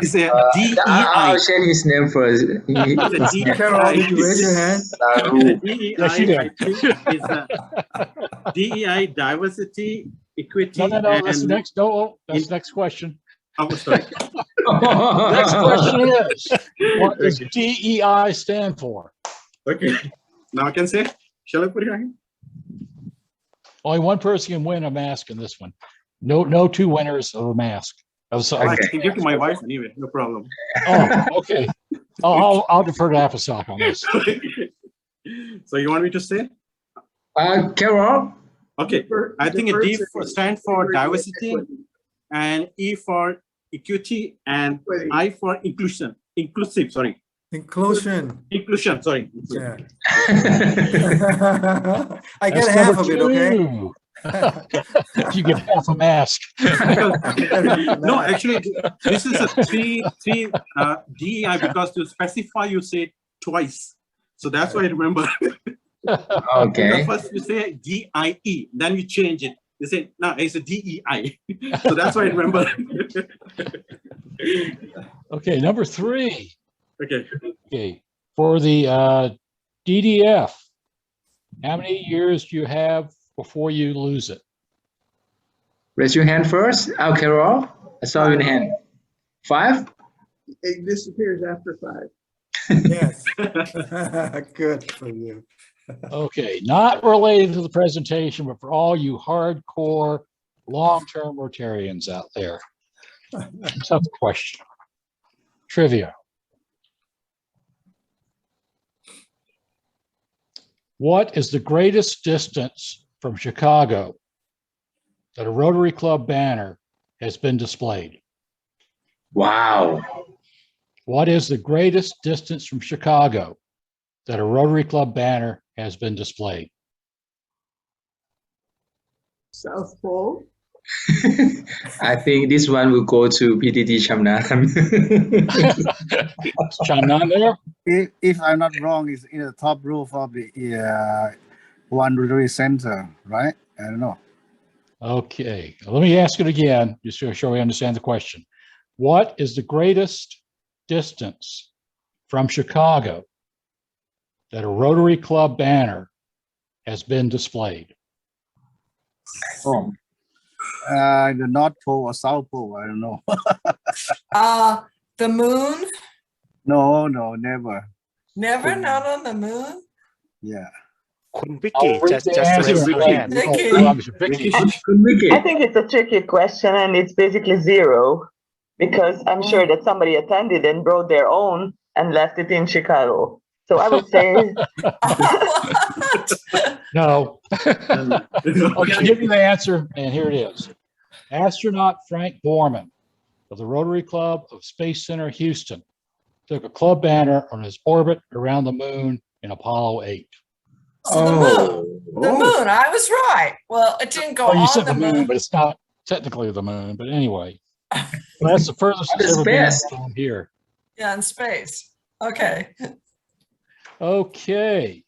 It's a I'll DEI. share his name first. It's a Carol, did you raise your hand? The DEI, Yes, you did. I think, is DEI, diversity, equity, No, that's the and next. No, that's the next question. oh, sorry. Next question is, what does Okay. DEI stand for? Okay. Now I can say, shall I put it on? Only one person can win a mask in this one. No two winners of a mask. I can give to my wife anyway, no problem. Oh, okay. I'll defer to Apasak on this. So you want me to say? Carol. Okay, I think a D stands for diversity, and E for equity, and I for inclusion. Inclusive, sorry. Inclusion. Inclusion, sorry. Yeah. I get half of it, okay? You get half a mask. No, actually, this is a three DEI because to specify, you say twice. So that's why I remember. Okay. First you say DIE, then you change it. You say, no, it's a DEI. So that's why I remember. Okay, number 3. Okay. Okay, for the DDF, how many years do you have before you lose it? Raise your hand first. Carol. I saw your hand. 5? It disappears after 5. Yes. Good for you. Okay, not related to the presentation, but for all you hardcore long-term Rotarians out there. Tough question. Trivia. What is the greatest distance from Chicago that a Rotary Club banner has been displayed? Wow. What is the greatest distance from Chicago that a Rotary Club banner has been displayed? South Pole. I think this one will go to PTT Chamnan. Chantalay there? If I'm not wrong, it's in the top roof of the one Rotary Center, right? I don't know. Okay, let me ask it again, just to show we understand the question. What is the greatest distance from Chicago that a Rotary Club banner has been displayed? Oh. The North Pole or South Pole, I don't know. The moon? No, never. Never, not on the moon? Yeah. Vicky, just raise your hand. Vicky. I think it's a tricky question, and it's basically 0, because I'm sure that somebody attended and brought their own and left it in Chicago. So I would say No. Okay, I'll give you the answer, and here it is. Astronaut Frank Borman of the Rotary Club of Space Center, Houston, took a club banner on his orbit around the moon in Apollo 8. The moon, I was right. Well, it didn't go Well, you on said the moon. but it's not technically the moon. But anyway, that's the furthest it's ever been from here. Yeah, in space. Okay. Okay.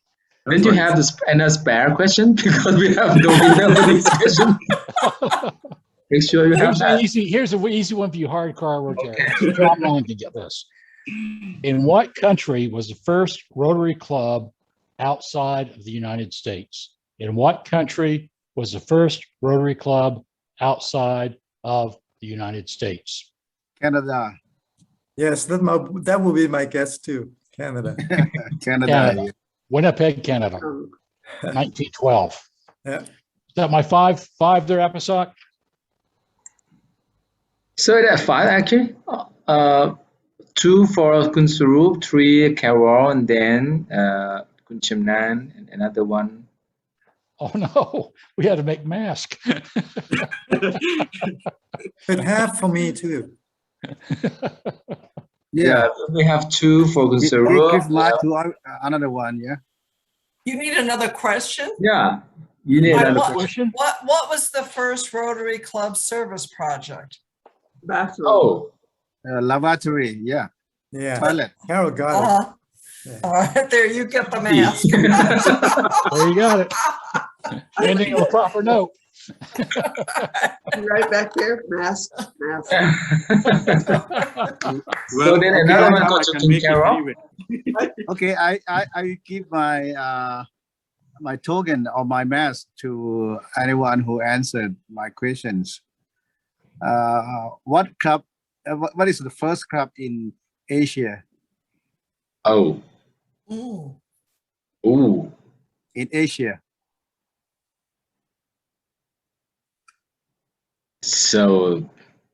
Did you have a spare question? Because we have no winner for this question. Make sure you have that. Here's an easy one for you hardcore Rotarians. John Long can get this. In what country was the first Rotary Club outside of the United States? In what country was the first Rotary Club outside of the United States? Canada. Yes, that will be my guess too. Canada. Canada. Winnipeg, Canada. 1912. Yeah. Is that my five there, Apasak? So that's 5 actually. 2 for Kun Sarup, 3 Carol, and then Kun Chamnan, and another one. Oh no, we had to make mask. But half for me too. Yeah, we have 2 for Kun Sarup. Give mark to another one, yeah. You need another question? Yeah, you need another question. What was the first Rotary Club service project? Bathroom. Oh, lavatory, yeah. Yeah. Toilet. Carol got it. Yeah. All right, there you get the mask. There you got it. Ending on a proper note. Right back there, mask, mask. So then okay, another one now got I can taken make it care of. anyway. Okay, I give my my token or my mask to anyone who answered my questions. What club? What is the first club in Asia? Oh, Ooh. ooh. In Asia, So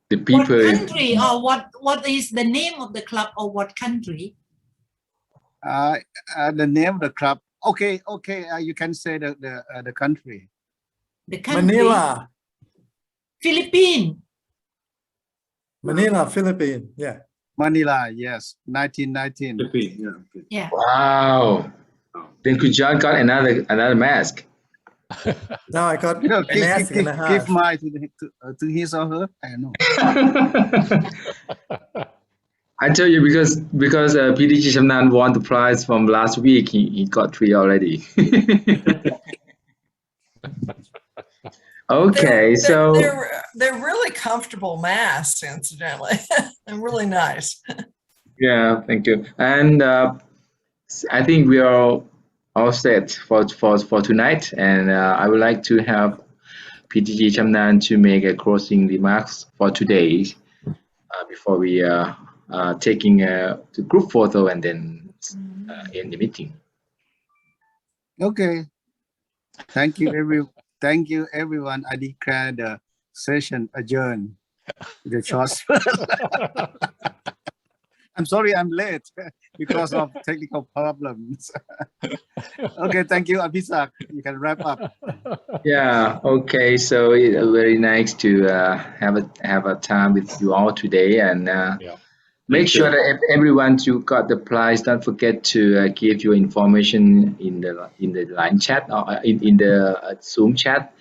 the What people. country or what is the name of the club or what country? the name of the club. Okay, okay. You can say the country. The country. Manila. Philippines. Manila, Philippines. Yeah. Manila, yes, 1919. Philippines, yeah. Okay. Yeah. Wow. Then could John got another mask? Now I got No, a mask and a give half. mine to his or her. I don't know. I tell you because PDG Shamnan won the prize from last week. He got 3 already. Okay, so They're really comfortable masks, incidentally. They're really nice. yeah, thank you. And I think we are all set for tonight. And I would like to have PDG Shamnan to make a closing remarks for today before we taking the group photo and then end the meeting. Okay. Thank you, everyone. I declare the session adjourned. The short. I'm sorry I'm late because of technical problems. Okay, thank you, Abisak. You can wrap up. Yeah. Okay. So it's very nice to have a time with you all today, and Yeah. make sure that everyone who got the prize, don't forget to give your information in the line chat or in the Zoom chat,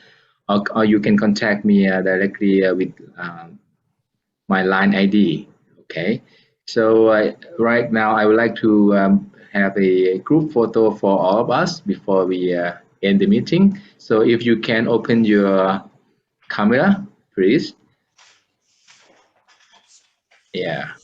or you can contact me directly with my line ID. Okay. So right now I would like to have a group photo for all of us before we end the meeting. So if you can open your camera, please. Yeah.